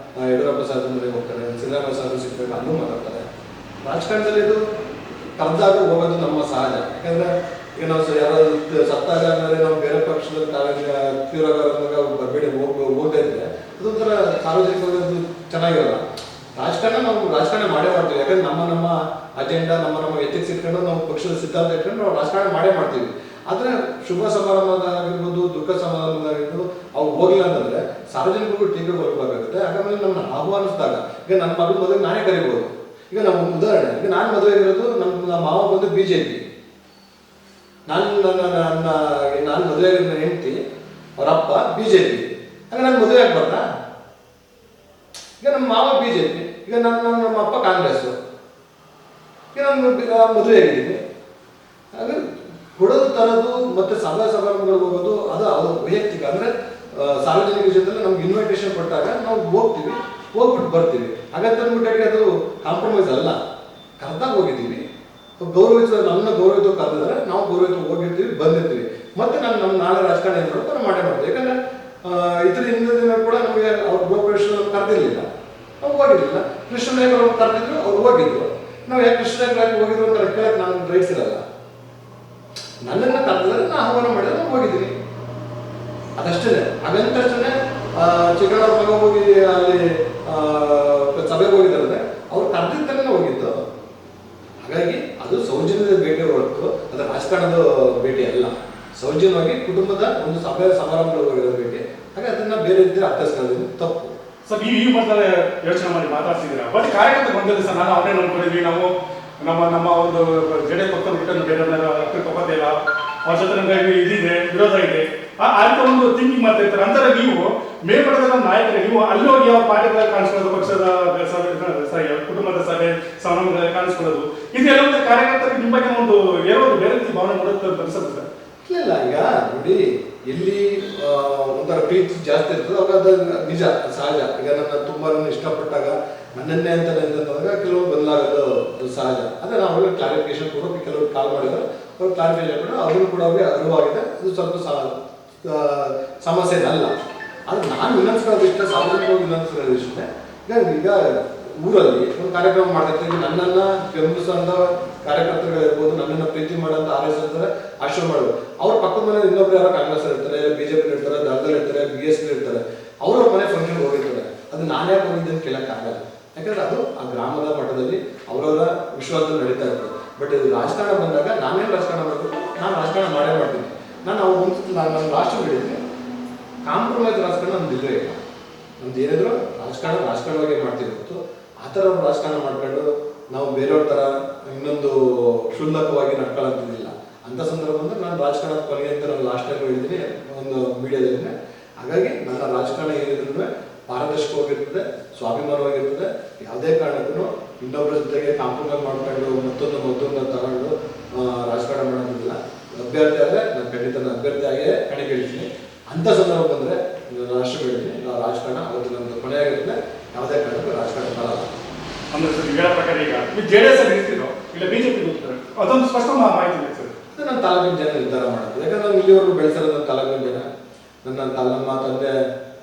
ಯಡಿಯೂರಪ್ಪ ಸಾಹೇಬ್ರ ಮನೆಗೆ ಹೋಗ್ತಾರೆ, ಸಿದ್ದರಾಮಯ್ಯ ಸಾಹೇಬರು ಸಿಕ್ಕಾಗ ಅಲ್ಲೂ ಮಾತಾಡ್ತಾರೆ. ರಾಜಕಾರಣದಲ್ಲಿ ಇದು ಕರೆದಾಗ ಹೋಗೋದು ನಮ್ಮ ಸಹಜ. ಯಾಕಂದ್ರೆ ಈಗ ನಾವು ಯಾರಾದ್ರು ಸತ್ತಾಗ ಅಂದರೆ ನಾವು ಬೇರೆ ಪಕ್ಷದ ತೀವ್ರಗಾರದಾಗ ಬರಬೇಡಿ ಹೋಗ್ತಾ ಇದ್ರೆ ಅದೊಂಥರ ಸಾರ್ವಜನಿಕವಾಗಿ ಚೆನ್ನಾಗಿರಲ್ಲ. ನಾವು ರಾಜಕಾರಣ ಮಾಡೇ ಮಾಡ್ತೀವಿ. ಯಾಕಂದ್ರೆ ನಮ್ಮ ಅಜೆಂಡಾ, ನಮ್ಮ ಎಥಿಕ್ಸ್ ಇಟ್ಕೊಂಡು, ನಾವು ಪಕ್ಷದ ಸಿದ್ಧಾಂತ ಇಟ್ಕೊಂಡು ನಾವು ರಾಜಕಾರಣ ಮಾಡೇ ಮಾಡ್ತೀವಿ. ಆದರೆ ಶುಭ ಸಮಾರಂಭದಾಗಿರ್ಬೋದು, ದುಃಖ ಸಮಾರಂಭದಾಗಿರ್ಬೋದು, ಅವು ಹೋಗಿಲ್ಲ ಅಂತಂದ್ರೆ ಸಾರ್ವಜನಿಕರಿಗೂ ಟೀಕೆ ಹೋಗಬೇಕಾಗುತ್ತೆ. ಹಾಗಾದ್ರೆ ನಮ್ಮನ್ನ ಆಹ್ವಾನಿಸಿದಾಗ ಈಗ ನನ್ನ ಮಗನ ಮದುವೆ ನಾನೇ ಕರಿಬೋದು. ಈಗ ನಮ್ಮ ಉದಾಹರಣೆ, ಈಗ ನಾನು ಮದುವೆ ಆಗಿರೋದು ನಮ್ಮ ಮಾವ ಬಂದು BJP, ನಾನು ಮದುವೆ ಆಗಿರೋ ಹೆಂಡತಿ ಅವರಪ್ಪ BJP. ಹಾಗೆ ನಾನು ಮದುವೆ ಆಗ್ಬಾರ್ದಾ? ಈಗ ನಮ್ಮ ಮಾವ BJP, ಈಗ ನಮ್ಮ ಅಪ್ಪ ಕಾಂಗ್ರೆಸ್, ಈಗ ನಾನು ಮದುವೆ ಆಗಿದ್ದೀನಿ. ಹಾಗೆ ಕೊಡೋದು ತರೋದು ಮತ್ತೆ ಸಭಾ ಸಮಾರಂಭಗಳಿಗೆ ಹೋಗೋದು ಅದು ವೈಯಕ್ತಿಕ. ಅಂದ್ರೆ ಸಾರ್ವಜನಿಕ ಜೊತೆ ನಮ್ಗೆ ಇನ್ವಿಟೇಷನ್ ಕೊಟ್ಟಾಗ ನಾವು ಹೋಗ್ಬಿಟ್ಟು ಬರ್ತೀವಿ. ಹಾಗಂತ ಅಂದ್ಬಿಟ್ಟಾಗಿ ಅದು ಕಾಂಪ್ರಮೈಸ್ ಅಲ್ಲ. ಕರೆದಾಗ ಹೋಗಿದ್ದೀವಿ, ನಮ್ಮನ್ನ ಗೌರವಿತ ಕರೆದಿದ್ದಾರೆ, ನಾವು ಗೌರವಿತ ಹೋಗಿರ್ತೀವಿ, ಬಂದಿರ್ತೀವಿ. ಮತ್ತೆ ನಮ್ಮ ನಾಳೆ ರಾಜಕಾರಣ ಏನು ಮಾಡೋದು ನಾವು ಮಾಡೇ ಮಾಡ್ತೀವಿ. ಯಾಕಂದ್ರೆ ಇತರ ಹಿಂದಿನ ದಿನ ಕೂಡ ನಮಗೆ ಅವ್ರ ಗೋಪೇಶ್ವರ ಕರೆದಿರ್ಲಿಲ್ಲ, ನಾವು ಹೋಗಿರ್ಲಿಲ್ಲ. ಕೃಷ್ಣನಾಯಕರು ಅವ್ರು ಕರೆದಿದ್ರು, ಅವ್ರು ಹೋಗಿದ್ರು. ನಾವು ಯಾಕೆ ಕೃಷ್ಣನಾಯಕರಾಗಿ ಹೋಗಿದ್ರು ಅಂತ ಕೇಳಕ್ಕೆ ನಾನು ರೈಟ್ಸ್ ಇರಲ್ಲ. ನನ್ನನ್ನು ಕರೆದಿದ್ದಾರೆ, ನಾನು ಆಹ್ವಾನ ಮಾಡಿದ್ರೆ ನಾನು ಹೋಗಿದ್ದೀನಿ, ಅದಷ್ಟೇ. ಹಾಗಂತಷ್ಟೇ ಚಿಕ್ಕಣ್ಣವ್ರ ಮಗ ಹೋಗಿ ಅಲ್ಲಿ ಸಭೆಗೆ ಹೋಗಿದ್ದಾರೆ, ಅವ್ರು ಕರೆದಿದ್ದಾನೆ ಹೋಗಿದ್ದು. ಹಾಗಾಗಿ ಅದು ಸೌಜನ್ಯದ ಭೇಟಿ ಹೊರತು ಅದು ರಾಜಕಾರಣದ ಭೇಟಿ ಅಲ್ಲ. ಸೌಜನ್ಯವಾಗಿ ಕುಟುಂಬದ ಒಂದು ಸಭೆ ಸಮಾರಂಭಗಳು ಹೋಗಿರೋ ಭೇಟಿ. ಹಾಗೆ ಅದನ್ನ ಬೇರೆ ರೀತಿ ಅರ್ಥೈಸ್ಕೊಳ್ಳೋದು ತಪ್ಪು. ಸರ್, ಈ ಮಾತಾಡ ಯೋಚನೆ ಮಾಡಿ ಮಾತಾಡ್ತಿದ್ದೀರಾ. ಬಟ್ ಕಾರ್ಯಕರ್ತ ಬಂದಿದೆ ಸರ್, ನಾನು ಅವರೇ ನಂಬ್ಕೊಂಡಿದ್ವಿ. ನಾವು ನಮ್ಮ ಒಂದು ಜಡೆ ಪಕ್ಕ ಬಿಟ್ಟು ಬೇರೆ ತಗೋತಾ ಇಲ್ಲ, ಅವ್ರ ಜೊತೆ ನಮ್ಗೆ ಇದಿದೆ, ವಿರೋಧ ಇದೆ, ಆ ರೀತಿ ಒಂದು ಥಿಂಕಿಂಗ್ ಮಾಡ್ತಾ ಇರ್ತಾರೆ. ಅಂದರೆ ನೀವು ಮೇಲ್ಪಟ್ಟದ ನಾಯಕರೇ, ನೀವು ಅಲ್ಲಿ ಹೋಗಿ ಯಾವ ಪಾರ್ಟಿಗಳ ಕಾಣಿಸ್ಕೊಳ್ಳೋದು, ಪಕ್ಷದ ಕುಟುಂಬದ ಸಭೆ ಸಮಾರಂಭಗಳಲ್ಲಿ ಕಾಣಿಸ್ಕೊಳ್ಳೋದು, ಇದೆಲ್ಲ ಒಂದು ಕಾರ್ಯಕರ್ತರಿಗೆ ನಿಮ್ಮ ಬಗ್ಗೆ ಒಂದು ಏನೋ ಒಂದು ಬೇರೆ ರೀತಿ ಭಾವನೆ ಮಾಡೋದು ಅನಿಸುತ್ತೆ ಸರ್. ಇಲ್ಲ, ಈಗ ನೋಡಿ, ಎಲ್ಲಿ ಒಂಥರ ಪ್ರೀತಿ ಜಾಸ್ತಿ ಇರ್ತದೆ ಅವಾಗ ಅದು ನಿಜ, ಸಹಜ. ಈಗ ನನ್ನ ತುಂಬಾ ಇಷ್ಟಪಟ್ಟಾಗ ನನ್ನನ್ನೇ ಅಂತಂದಾಗ ಕೆಲವರು ಬದಲಾಗೋದು ಸಹಜ. ಅದೇ ನಾವು ಅವ್ರಿಗೆ ಕ್ಲಾರಿಫಿಕೇಶನ್ ಕೊಡೋಕೆ ಕೆಲವರು ಕಾಲ್ ಮಾಡಿದ್ರೆ ಅವ್ರು ಕ್ಲಾರಿಫಿಕೇಶನ್ ಕೊಡೋ ಅವ್ರಿಗೂ ಕೂಡ ಅವ್ರಿಗೆ ಅರಿವಾಗಿದೆ. ಅದು ಸ್ವಲ್ಪ ಸಮಸ್ಯೆ ಅಲ್ಲ. ಆದರೆ ನಾನು ವಿನಂತಿಸ್ಕೊಳ್ಳೋದು ಇಷ್ಟ, ಸಾರ್ವಜನಿಕವಾಗಿ ವಿನಂತಿಸ್ಕೊಳ್ಳೋದು ಇಷ್ಟ. ಈಗ ಊರಲ್ಲಿ ಒಂದು ಕಾರ್ಯಕ್ರಮ ಮಾಡ್ತಿರ್ತೀವಿ, ನನ್ನನ್ನು ಬೆಂಬಲಿಸುವಂಥ ಕಾರ್ಯಕರ್ತರುಗಳಿರ್ಬೋದು, ನನ್ನನ್ನು ಪ್ರೀತಿ ಮಾಡೋಂಥ ಆರೈಸಂತಾರೆ, ಆಶ್ರಯ ಮಾಡೋದು. ಅವ್ರ ಪಕ್ಕದ ಮನೆ ಇನ್ನೊಬ್ರು ಯಾರೋ ಕಾಂಗ್ರೆಸ್ ಇರ್ತಾರೆ, BJP ಇರ್ತಾರೆ, ದಳದಲ್ಲಿ ಇರ್ತಾರೆ, BSP ಇರ್ತಾರೆ, ಅವ್ರವ್ರ ಮನೆ ಫಂಕ್ಷನ್ ಹೋಗಿರ್ತಾರೆ. ಅದು ನಾನು ಯಾಕೆ ಹೋಗಿದ್ದೆ ಅಂತ ಕೇಳೋಕ್ಕಾಗಲ್ಲ. ಯಾಕಂದ್ರೆ ಅದು ಆ ಗ್ರಾಮದ ಮಟ್ಟದಲ್ಲಿ ಅವರವರ ವಿಶ್ವಾಸದಲ್ಲಿ ನಡೀತಾ ಇರ್ತದೆ. ಬಟ್ ಇದು ರಾಜಕಾರಣ ಬಂದಾಗ ನಾನೇನು ರಾಜಕಾರಣ ಮಾಡಬೇಕು, ನಾನು ರಾಜಕಾರಣ ಮಾಡೇ ಮಾಡ್ತೀನಿ. ನಾನು ನನ್ನ ರಾಷ್ಟ್ರ ಹೇಳಿದ್ದೀನಿ, ಕಾಂಪ್ರಮೈಸ್ ರಾಜಕಾರಣ ನಮ್ದು ಇಲ್ಲವೇ ಇಲ್ಲ. ನಮ್ದು ಏನಿದ್ರು ರಾಜಕಾರಣವಾಗಿ ಮಾಡ್ತೀವಿ ಹೊರತು ಆ ಥರ ರಾಜಕಾರಣ ಮಾಡ್ಕೊಂಡು ನಾವು ಬೇರೆಯವ್ರ ಥರ ಇನ್ನೊಂದು ಕ್ಷುಲ್ಲಕವಾಗಿ ನಡ್ಕೊಳ್ಳೋದಿಲ್ಲ. ಅಂಥ ಸಂದರ್ಭದಲ್ಲಿ ನಾನು ರಾಜಕಾರಣದ ಕೊನೆಗೆ ಅಂತ ನಾನು ಲಾಸ್ಟ್ ಟೈಮ್ ಹೇಳಿದ್ದೀನಿ ಒಂದು ಮೀಡಿಯಾದಲ್ಲಿ. ಹಾಗಾಗಿ ನನ್ನ ರಾಜಕಾರಣ ಏನಿದ್ರು ಪಾರದರ್ಶಕವಾಗಿರ್ತದೆ, ಸ್ವಾಭಿಮಾನವಾಗಿರ್ತದೆ. ಯಾವುದೇ ಕಾರಣಕ್ಕೂ ಇನ್ನೊಬ್ಬರ ಜೊತೆಗೆ ಕಾಂಪ್ರಮೈಸ್ ಮಾಡ್ಕೊಂಡು ಮತ್ತೊಂದು ತಗೊಂಡು ರಾಜಕಾರಣ ಮಾಡೋದಿಲ್ಲ. ಅಭ್ಯರ್ಥಿ ಆದರೆ ನಾನು ಖಂಡಿತ ನನ್ನ ಅಭ್ಯರ್ಥಿಯಾಗಿಯೇ ಕಣಕ್ಕಿಳಿತೀನಿ. ಅಂಥ ಸಂದರ್ಭ ಬಂದರೆ ನಾನು ರಾಷ್ಟ್ರ ಹೇಳಿದ್ದೀನಿ, ನಾವು ರಾಜಕಾರಣ ಅವತ್ತು ನಮ್ಮದು ಕೊನೆಯಾಗಿರುತ್ತೆ. ಯಾವುದೇ ಕಾರಣಕ್ಕೂ ರಾಜಕಾರಣ ಬರಲ್ಲ. ಅಂದ್ರೆ ಸರ್, ಈಗ ಪ್ರಕಾರ ಈಗ JDS ಅಲ್ಲಿ ಇರ್ತೀರೋ ಇಲ್ಲ BJP ಹೋಗ್ತಾರೆ, ಅದೊಂದು ಸ್ಪಷ್ಟ ಮಾಹಿತಿ ಇದೆ ಸರ್. ಅದು ನನ್ನ ತಾಲೂಕಿನ ಜನ ನಿರ್ಧಾರ ಮಾಡೋದು. ಯಾಕಂದ್ರೆ ನಾನು ಇಲ್ಲಿವರೆಗೂ ಬೆಳೆಸಿರೋದು ನನ್ನ ತಾಲೂಕಿನ ಜನ, ನಮ್ಮ ತಂದೆ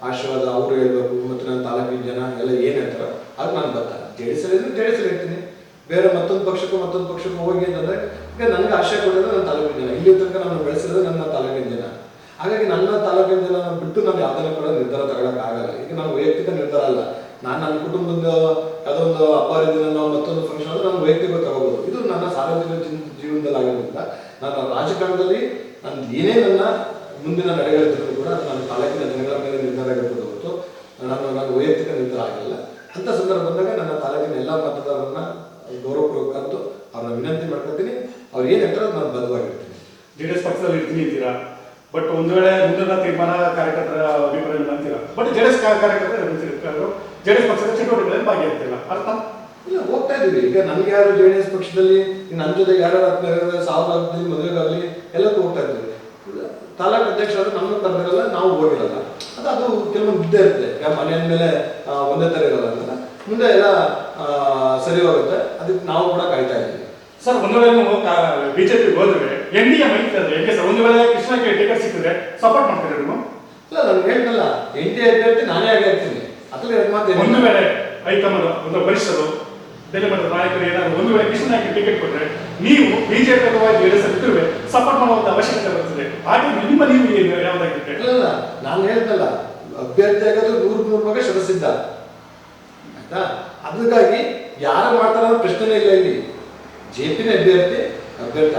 ಆಶೀರ್ವಾದ ಅವರು ಹೇಳ್ಬೇಕು, ಮತ್ತು ನನ್ನ ತಾಲೂಕಿನ ಜನ ಎಲ್ಲ ಏನು ಹೇಳ್ತಾರೋ ಅದು ನಾನು ಬರ್ತಾರೆ. JDS ಅಲ್ಲಿ ಇರ್ತೀನಿ. ಬೇರೆ ಮತ್ತೊಂದು ಪಕ್ಷಕ್ಕೂ ಹೋಗಿ ಅಂತಂದರೆ ಈಗ ನನಗೆ ಆಶಯ ಕೊಡೋದು ನನ್ನ ತಾಲೂಕಿನ ಜನ. ಇಲ್ಲಿ ತನಕ ನಾನು ಬೆಳೆಸಿರೋದು ನನ್ನ ತಾಲೂಕಿನ ಜನ. ಹಾಗಾಗಿ ನನ್ನ ತಾಲೂಕಿನ ಜನ ಬಿಟ್ಟು ನಾನು ಯಾವುದನ್ನು ಕೂಡ ನಿರ್ಧಾರ ತಗೊಳಕ್ಕಾಗಲ್ಲ. ಈಗ ನಾನು ವೈಯಕ್ತಿಕ ನಿರ್ಧಾರ ಅಲ್ಲ, ನಾನು ನನ್ನ ಕುಟುಂಬದ ಯಾವುದೋ ಒಂದು ಹಬ್ಬ ಹರಿದಿನನೋ ಮತ್ತೊಂದು ಫಂಕ್ಷನ್ ಆದ್ರೆ ನಾನು ವೈಯಕ್ತಿಕ ತಗೋಬಹುದು. ಇದು ನನ್ನ ಸಾರ್ವಜನಿಕ ಜೀವನದಲ್ಲಿ ಆಗಿರೋದ್ರಿಂದ ನನ್ನ ರಾಜಕಾರಣದಲ್ಲಿ ನಾನು ಏನೇ ನನ್ನ ಮುಂದಿನ ನಡೆಗಳಿದ್ರು ಕೂಡ ನನ್ನ ತಾಲೂಕಿನ ಜನಗಳ ಮೇಲೆ ನಿರ್ಧಾರ ಆಗಿರ್ಬೋದು ಹೊರತು ನನ್ನ ವೈಯಕ್ತಿಕ ನಿರ್ಧಾರ ಆಗಿಲ್ಲ. ಅಂತ ಸಂದರ್ಭ ಬಂದಾಗ ನನ್ನ ತಾಲೂಕಿನ ಎಲ್ಲ ಮತದಾರರನ್ನ ಗೌರವಪೂರ್ವಕ ಕರೆದು ಅವ್ರನ್ನ ವಿನಂತಿ ಮಾಡ್ಕೊತೀನಿ. ಅವ್ರು ಏನು ಹೇಳ್ತಾರೋ ನಾನು ಬದ್ಧವಾಗಿರ್ತೀನಿ. ಜೆಡಿಎಸ್ ಪಕ್ಷದಲ್ಲಿ ಇರ್ತೀನಿ ಅಂತೀರಾ, ಬಟ್ ಒಂದು ವೇಳೆ ಮುಂದಿನ ತೀರ್ಮಾನ ಕಾರ್ಯಕರ್ತರ ಅಭಿಪ್ರಾಯ ಅಂತೀರಾ, ಬಟ್ ಜೆಡಿಎಸ್ ಕಾರ್ಯಕರ್ತರು ಜೆಡಿಎಸ್ ಪಕ್ಷದ ಚಟುವಟಿಕೆಗಳಲ್ಲಿ ಭಾಗಿಯಾಗ್ತಿಲ್ಲ, ಅರ್ಥ ಇಲ್ಲ ಹೋಗ್ತಾ ಇದೀವಿ. ಈಗ ನನ್ಗೆ ಯಾರು ಜೆಡಿಎಸ್ ಪಕ್ಷದಲ್ಲಿ ನನ್ನ ಜೊತೆಗೆ ಯಾರು ಸಾವಕಾಲದಲ್ಲಿ ಮದುವೆಗಾಗಲಿ ಎಲ್ಲಕ್ಕೂ ಹೋಗ್ತಾ ಇದ್ದೀವಿ. ತಾಲೂಕು ಅಧ್ಯಕ್ಷ ಆದ್ರೆ ನಮ್ಮನ್ನು ಕರೆದಿರಲ್ಲ, ನಾವು ಹೋಗಿರಲ್ಲ. ಅದು ಕೆಲವೊಂದು ಇದ್ದೇ ಇರುತ್ತೆ. ಈಗ ಮನೆಯ ಮೇಲೆ ಒಂದೇ ತರ ಇರಲ್ಲ ಅಂತ ಮುಂದೆ ಎಲ್ಲ ಸರಿ ಹೋಗುತ್ತೆ. ಅದಕ್ಕೆ ನಾವು ಕೂಡ ಕಾಯ್ತಾ ಇದ್ದೀವಿ. ಸರ್, ಒಂದು ವೇಳೆ ನೀವು ಬಿಜೆಪಿ ಹೋದ್ರೆ ಎನ್ಡಿಎ ಮೈತ್ರಿ ಅಂದ್ರೆ ಹೆಂಗೆ ಸರ್? ಒಂದು ವೇಳೆ ಕೃಷ್ಣಕ್ಕೆ ಟಿಕೆಟ್ ಸಿಕ್ಕಿದ್ರೆ ಸಪೋರ್ಟ್ ಮಾಡ್ತೀರಾ ನೀವು? ಇಲ್ಲ, ನಾನು ಹೇಳ್ತಲ್ಲ, ಎನ್ಡಿಎ ಅಭ್ಯರ್ಥಿ ನಾನೇ ಆಗಿ ಆಗ್ತೀನಿ. ಅದ್ರಲ್ಲಿ ಒಂದು ವೇಳೆ ಹೈಕಮಾಂಡ್ ಒಂದು ವರಿಷ್ಠರು ಡೆಲ್ಲಿ ಮಟ್ಟದ ನಾಯಕರು ಏನಾದ್ರು ಒಂದು ವೇಳೆ ಕೃಷ್ಣಕ್ಕೆ ಟಿಕೆಟ್ ಕೊಟ್ರೆ ನೀವು ಬಿಜೆಪಿ ಅಥವಾ ಜೆಡಿಎಸ್ ಬಿಟ್ಟರೆ ಸಪೋರ್ಟ್ ಮಾಡುವಂತ ಅವಶ್ಯಕತೆ ಬರ್ತದೆ. ಹಾಗೆ ನಿಮ್ಮ ನೀವು ಯಾವ್ದಾಗಿರುತ್ತೆ? ಇಲ್ಲ, ನಾನು ಹೇಳ್ತಲ್ಲ, ಅಭ್ಯರ್ಥಿ ಆಗೋದು 100% ಶತಸಿದ್ಧ ಆಯ್ತಾ. ಅದಕ್ಕಾಗಿ ಯಾರು ಮಾಡ್ತಾರ ಪ್ರಶ್ನೆನೇ ಇಲ್ಲ. ಇಲ್ಲಿ ಜೆಪಿನ ಅಭ್ಯರ್ಥಿ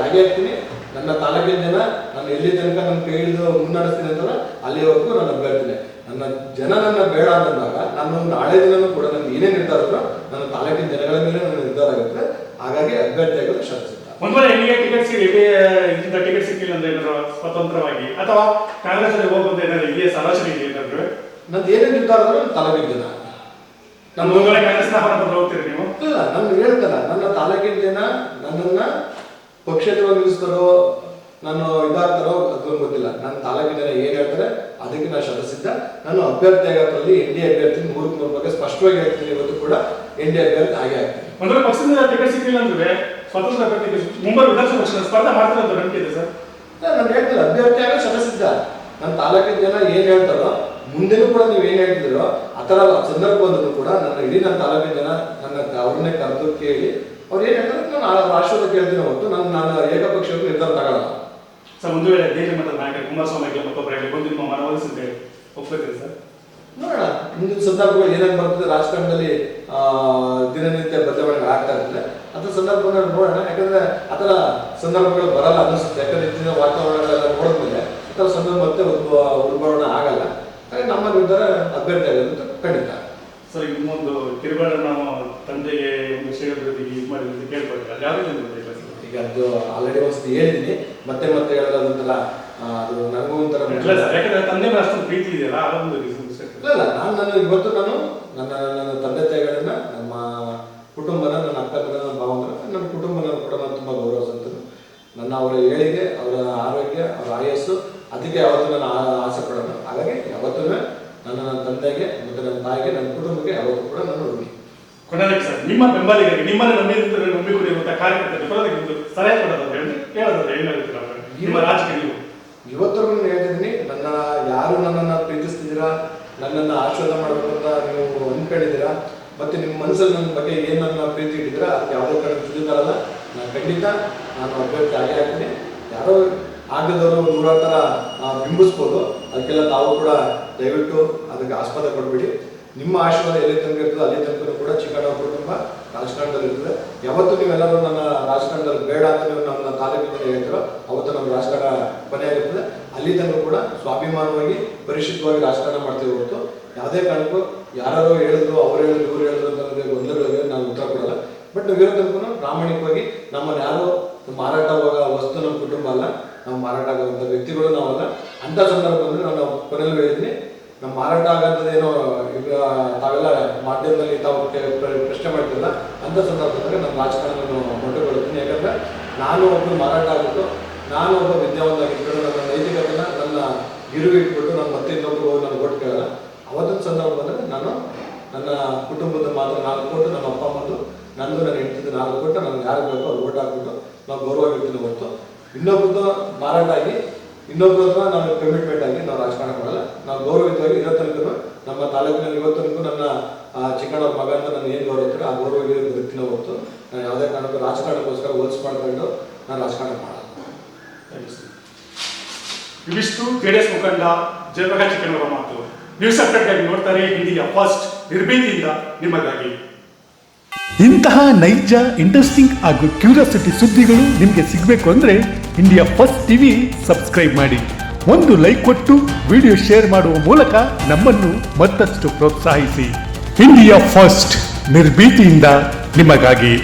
ಆಗೇ ಆಗ್ತೀನಿ. ನನ್ನ ತಾಲೂಕಿನ ಜನ ನಾನು ಎಲ್ಲಿ ತನಕ ನನ್ನ ಕೈ ಹಿಡಿದು ಮುನ್ನಡೆಸ್ತೀನಿ ಅಂತಲ್ಲ ಅಲ್ಲಿವರೆಗೂ ನನ್ನ ಅಭ್ಯರ್ಥಿನೇ. ನನ್ನ ಜನ ನನ್ನ ಬೇಡ ಅಂದಾಗ ನಾನು ನಾಳೆ ದಿನನೂ ಕೂಡ ನನಗೆ ಏನೇ ನಿರ್ಧಾರ ಇದ್ರು ನನ್ನ ತಾಲೂಕಿನ ಜನಗಳ ಮೇಲೆ ನನ್ನ ನಿರ್ಧಾರ ಆಗುತ್ತೆ. ಹಾಗಾಗಿ ಅಭ್ಯರ್ಥಿ ಆಗೋದು ಶತಸಿದ್ಧ. ಒಂದು ವೇಳೆ ಎಲ್ಲಿಗೆ ಟಿಕೆಟ್ ಸಿಕ್ಕಿಲ್ಲ ಅಂದ್ರೆ ಏನಾದ್ರು ಸ್ವತಂತ್ರವಾಗಿ ಅಥವಾ ಕಾಂಗ್ರೆಸ್ ಅಲ್ಲಿ ಹೋಗುವಂತ ಏನಾದ್ರು ಇದೆಯಾ ಆಲೋಚನೆ ಇದೆಯಾ ಏನಾದ್ರು? ನಂದು ಏನೇ ನಿರ್ಧಾರ ಆದ್ರೂ ನನ್ನ ತಾಲೂಕಿನ ಜನ. ನಮ್ಮ ಒಂದು ವೇಳೆ ಕಾಂಗ್ರೆಸ್ನ ಹೊರಬಂದು ಹೋಗ್ತೀರಿ ನೀವು? ಇಲ್ಲ, ನಾನು ಹೇಳ್ತಲ್ಲ, ನನ್ನ ತಾಲೂಕಿನ ಜನ ನನ್ನನ್ನ ಪಕ್ಷೇತರವಾಗಿ ನಿಲ್ಲಿಸ್ತಾರೋ ನಾನು ಇದಾಗ್ತಾರೋ ಅದು ಗೊತ್ತಿಲ್ಲ. ನನ್ನ ತಾಲೂಕಿನ ಜನ ಏನ್ ಹೇಳ್ತಾರೆ ಅದಕ್ಕೆ ನಾನು ಶತಸಿದ್ಧ. ನಾನು ಅಭ್ಯರ್ಥಿ ಆಗೋದ್ರಲ್ಲಿ ಎನ್ಡಿಎ ಅಭ್ಯರ್ಥಿ 100% ಸ್ಪಷ್ಟವಾಗಿ ಹೇಳ್ತೀನಿ. ಇವತ್ತು ಕೂಡ ಎನ್ಡಿಎ ಅಭ್ಯರ್ಥಿ ಆಗೇ ಆಗ್ತೀನಿ. ಒಂದು ವೇಳೆ ಪಕ್ಷದಿಂದ ಟಿಕೆಟ್ ಸಿಕ್ಕಿಲ್ಲ ಅಂದ್ರೆ ಸ್ವತಂತ್ರ ಅಭ್ಯರ್ಥಿ ಮುಂಬೈ ವಿಧಾನಸಭಾ ಪಕ್ಷದ ಸ್ಪರ್ಧೆ ಮಾಡ್ತಾರೆ ಅಂತ ನಂಬಿಕೆ ಇದೆ ಸರ್? ನಾನು ಹೇಳ್ತಿಲ್ಲ, ಅಭ್ಯರ್ಥಿ ಆಗ ಶತಸಿದ್ಧ. ನನ್ನ ತಾಲೂಕಿನ ಜನ ಏನ್ ಹೇಳ್ತಾರೋ ಮುಂದೆನೂ ಕೂಡ ನೀವು ಏನ್ ಹೇಳ್ತಿದ್ರೋ ಆ ಥರ ಸಂದರ್ಭ ಬಂದ್ರು ಕೂಡ ನನ್ನ ತಾಲೂಕಿನ ಜನ ಅವ್ರನ್ನೇ ಕರೆದು ಕೇಳಿ ಅವ್ರು ಏನ್ ಹೇಳ್ತಾರೆ ನಾನು ಆಶ್ವಾದ ಕೇಳ್ತೀನಿ ಹೊತ್ತು ನಾನು ಏಕಪಕ್ಷವಾಗಿ ನಿರ್ಧಾರ ತಗೊಳ್ಳಲ್ಲ. ಸರ್, ಒಂದು ವೇಳೆ ದೇಶ ಮಟ್ಟದ ನಾಯಕ ಕುಮಾರಸ್ವಾಮಿ ಮತ್ತೊಬ್ಬರಾಗಲಿ ಬಂದು ನಿಮ್ಮ ಮನವೊಲಿಸಿದ್ರೆ ಒಪ್ಕೋತೀರಿ ಸರ್? ನೋಡೋಣ, ಮುಂದಿನ ಸಂದರ್ಭಗಳು ಏನೇನು ಬರ್ತದೆ. ರಾಜಕಾರಣದಲ್ಲಿ ದಿನನಿತ್ಯ ಬದಲಾವಣೆ ಆಗ್ತಾ ಇರ್ತದೆ. ಅಂತ ಸಂದರ್ಭಗಳನ್ನ ನೋಡೋಣ. ಯಾಕಂದ್ರೆ ಆ ಥರ ಸಂದರ್ಭಗಳು ಬರಲ್ಲ ಅನ್ನಿಸುತ್ತೆ. ಯಾಕಂದ್ರೆ ಇತ್ತಿನ ವಾತಾವರಣಗಳೆಲ್ಲ ನೋಡಿದ್ಮೇಲೆ ಆ ಥರ ಸಂದರ್ಭ ಮತ್ತೆ ಉದ್ಭವನ ಆಗಲ್ಲ. ಹಾಗೆ ನಮ್ಮ ನಿರ್ಧಾರ ಅಭ್ಯರ್ಥಿ ಆಗೋದು ಖಂಡಿತ. ಸರ್, ಇನ್ನೊಂದು ಕಿರುಬಾಳ ನಾವು ತಂದೆಗೆ ಒಂದು ವಿಷಯ ಇದು ಮಾಡಿದ್ರೆ ಕೇಳ್ಕೊಳ್ತೀವಿ, ಅದು ಯಾವುದೇ ಈಗ ಅದು ಆಲ್ರೆಡಿ ಒಂದ್ಸತಿ ಹೇಳಿದ್ದೀನಿ, ಮತ್ತೆ ಹೇಳೋದಂತಲ್ಲ ಅದು ನನಗೂ ಒಂಥರ ಯಾಕಂದ್ರೆ ತಂದೆ ಮೇಲೆ ಅಷ್ಟೊಂದು ಪ್ರೀತಿ ಇದೆಯಲ್ಲ ಅದೊಂದು ಇಲ್ಲ. ನಾನು ಇವತ್ತು ನನ್ನ ತಂದೆ ತಾಯಿಗಳನ್ನ, ನಮ್ಮ ಕುಟುಂಬನ, ನನ್ನ ಅಕ್ಕ ನನ್ನ ಭಾವಂದ್ರ, ನನ್ನ ಕುಟುಂಬನ ಕೂಡ ನಾನು ತುಂಬ ಗೌರವಿಸುತ್ತೇನೆ. ಅವರ ಏಳಿಗೆ, ಅವರ ಆರೋಗ್ಯ, ಅವರ ಆಯಸ್ಸು ಅದಕ್ಕೆ ಯಾವತ್ತೂ ನಾನು ಆಸೆ ಪಡೋಣ. ಹಾಗಾಗಿ ಯಾವತ್ತೂ ನನ್ನ ತಂದೆಗೆ ಮತ್ತು ನನ್ನ ತಾಯಿಗೆ, ನನ್ನ ಕುಟುಂಬಕ್ಕೆ ಯಾವತ್ತೂ ಕೂಡ ನಾನು ಋಣಿ. ಕೊನೆಯದಾಗಿ ಸರ್, ನಿಮ್ಮ ಬೆಂಬಲಿಗರಿಗೆ ನಿಮ್ಮನ್ನು ನಂಬಿಕೊಂಡಿರುವಂತಹ ಕಾರ್ಯಕರ್ತರಿಗೆ ಸಲಹೆ ಕೊಡೋದಾದ್ರೆ ಹೇಳೋದಾದ್ರೆ ಏನು ಹೇಳ್ತೀರಾ ನಿಮ್ಮ ರಾಜಕೀಯ? ನೀವು ಇವತ್ತರೆಗೂ ಹೇಳ್ತಿದ್ದೀನಿ, ಯಾರು ನನ್ನನ್ನು ಪ್ರೀತಿಸ್ತಿದ್ದೀರಾ, ನನ್ನನ್ನು ಆಶೀರ್ವಾದ ಮಾಡಬೇಕು ಅಂತ ನೀವು ಅಂದ್ಕೊಂಡಿದ್ದೀರಾ, ಮತ್ತೆ ನಿಮ್ಮ ಮನಸ್ಸಲ್ಲಿ ನನ್ನ ಬಗ್ಗೆ ಏನು ನನ್ನ ಪ್ರೀತಿ ಇಟ್ಟಿದ್ದೀರಾ ಅದಕ್ಕೆ ಯಾವುದೇ ಕಾರಣ ತಿಳಿದಾರಲ್ಲ. ನಾನು ಖಂಡಿತ ಅಭ್ಯರ್ಥಿ ಆಗೇ ಆಗ್ತೀನಿ. ಯಾರೋ ಆಗದವರು ನೂರಾರು ಥರ ಬಿಂಬಿಸ್ಬೋದು, ಅದಕ್ಕೆಲ್ಲ ತಾವು ಕೂಡ ದಯವಿಟ್ಟು ಅದಕ್ಕೆ ಆಸ್ಪದ ಕೊಡಬೇಡಿ. ನಿಮ್ಮ ಆಶೀರ್ವಾದ ಎಲ್ಲಿ ತನಕ ಇರ್ತದೆ ಅಲ್ಲಿ ತನಕ ಕೂಡ ಚಿಕ್ಕಣ್ಣವ್ರ ಕುಟುಂಬ ರಾಜಕಾರಣದಲ್ಲಿ ಇರ್ತದೆ. ಯಾವತ್ತೂ ನೀವೆಲ್ಲರೂ ನನ್ನ ರಾಜಕಾರಣದಲ್ಲಿ ಬೇಡ ಅಂತ ನೀವು ನಮ್ಮ ತಾಲೂಕಿನಲ್ಲಿ ಹೇಳ್ತೀರೋ ಅವತ್ತು ನಮ್ಮ ರಾಜಕಾರಣ ಕೊನೆಯಾಗಿರ್ತದೆ. ಅಲ್ಲಿ ತನಕ ಕೂಡ ಸ್ವಾಭಿಮಾನವಾಗಿ ಪರಿಶುದ್ಧವಾಗಿ ರಾಜಕಾರಣ ಮಾಡ್ತೀವಿ ಹೊರತು ಯಾವುದೇ ಕಾರಣಕ್ಕೂ ಯಾರು ಹೇಳಿದ್ರು ಅವ್ರು ಹೇಳಿದ್ರು ಇವ್ರು ಹೇಳಿದ್ರು ಅಂತ ಗೊಂದಲಗಳಿಗೆ ನಾನು ಉತ್ತರ ಕೊಡಲ್ಲ. ಬಟ್ ನಾವು ಇರೋ ತನಕ ಪ್ರಾಮಾಣಿಕವಾಗಿ ನಮ್ಮನ್ನು ಯಾರೋ ಮಾರಾಟ ಆಗುವಾಗ ವಸ್ತು ನಮ್ಮ ಕುಟುಂಬ ಅಲ್ಲ, ನಾವು ಮಾರಾಟ ಆಗುವಂಥ ವ್ಯಕ್ತಿಗಳು ನಾವಲ್ಲ. ಅಂಥ ಸಂದರ್ಭ ಅಂದರೆ ನಾನು ಕೊನೆಯಲ್ಲಿ ಹೇಳಿದ್ದೀನಿ, ನಮ್ಮ ಮಾರಾಟ ಆಗಂಥದ್ದೇನೋ ಈಗ ತಾವೆಲ್ಲ ಮಾಧ್ಯಮದಲ್ಲಿ ತಾವು ಪ್ರಶ್ನೆ ಮಾಡ್ತಿರಲ್ಲ, ಅಂಥ ಸಂದರ್ಭದಲ್ಲಿ ನಮ್ಮ ರಾಜಕಾರಣವನ್ನು ಮೊಟ್ಟೆಗೊಳ್ತೀನಿ. ಯಾಕಂದರೆ ನಾನು ಒಬ್ಬರು ಮಾರಾಟ ಆಗಿತ್ತು, ನಾನು ಒಬ್ಬ ವಿದ್ಯಾವಂತ ಆಗಿಟ್ಕೊಂಡು ನನ್ನ ನೈತಿಕತೆನ ನನ್ನ ಗಿರುವಿ ಇಟ್ಬಿಟ್ಟು ನಾನು ಮತ್ತೆ ಇನ್ನೊಬ್ಬರು ಹೋಗಿ ನಾನು ಓಟ್ ಕೇಳಲ್ಲ. ಅವತ್ತೊಂದು ಸಂದರ್ಭ ಬಂದರೆ ನಾನು ನನ್ನ ಕುಟುಂಬದ ಮಾತ್ರ 4 ಕೊಟ್ಟು, ನನ್ನ ಅಪ್ಪ ಅಮ್ಮಂದು ನಂದು ನನ್ನ ಹೆಂಡತಿದ್ದು 4 ಕೊಟ್ಟು ನನಗೆ ಯಾರು ಬೇಕೋ ಅವ್ರು ಓಟ್ ಹಾಕ್ಬಿಟ್ಟು ನಾವು ಗೌರವಾಗಿರ್ತೀನಿ ಹೊರತು ಇನ್ನೊಬ್ಬರದ್ದು ಮಾರಾಟ ಆಗಿ ಇನ್ನೊಬ್ಬರ ಹತ್ರ ನಾವು ಕಮಿಟ್ಮೆಂಟ್ ಆಗಿ ನಾವು ರಾಜಕಾರಣ ಮಾಡಲ್ಲ. ನಾವು ಗೌರವಿತವಾಗಿ ಇರೋ ತನಕ ನಮ್ಮ ತಾಲೂಕಿನಲ್ಲಿ ಇವತ್ತನಿಗೂ ನನ್ನ ಚಿಕ್ಕಣ್ಣವ್ರ ಮಗ ಅಂತ ನಾನು ಏನು ಗೌರವಿಸ್ತಾರೆ ಆ ಗೌರವ ಬದುಕಿನ ಹೊರತು ನಾನು ಯಾವುದೇ ಕಾರಣಕ್ಕೂ ರಾಜಕಾರಣಕ್ಕೋಸ್ಕರ ಹೋಲ್ಸ್ ಮಾಡ್ಕೊಂಡು ನಾನು ರಾಜಕಾರಣ ಮಾಡಲ್ಲ. ಇವಿಷ್ಟು ಜೆಡಿಎಸ್ ಮುಖಂಡ ಜಯಪ್ರಕಾಶ್ ಚಿಕ್ಕಣ್ಣವರ ಮಾತು. ನ್ಯೂಸ್ ಅಪ್ಡೇಟ್ಗಾಗಿ ನೋಡ್ತಾರೆ ಇಂಡಿಯಾ ಫಸ್ಟ್, ನಿರ್ಭೀತಿಯಿಂದ ನಿಮಗಾಗಿ. ಇಂತಹ ನೈಜ, ಇಂಟ್ರೆಸ್ಟಿಂಗ್ ಹಾಗೂ ಕ್ಯೂರಿಯಾಸಿಟಿ ಸುದ್ದಿಗಳು ನಿಮಗೆ ಸಿಗಬೇಕು ಅಂದರೆ ಇಂಡಿಯಾ ಫಸ್ಟ್ ಟಿವಿ ಸಬ್ಸ್ಕ್ರೈಬ್ ಮಾಡಿ. ಒಂದು ಲೈಕ್ ಕೊಟ್ಟು ವಿಡಿಯೋ ಶೇರ್ ಮಾಡುವ ಮೂಲಕ ನಮ್ಮನ್ನು ಮತ್ತಷ್ಟು ಪ್ರೋತ್ಸಾಹಿಸಿ. ಇಂಡಿಯಾ ಫಸ್ಟ್, ನಿರ್ಭೀತಿಯಿಂದ ನಿಮಗಾಗಿ.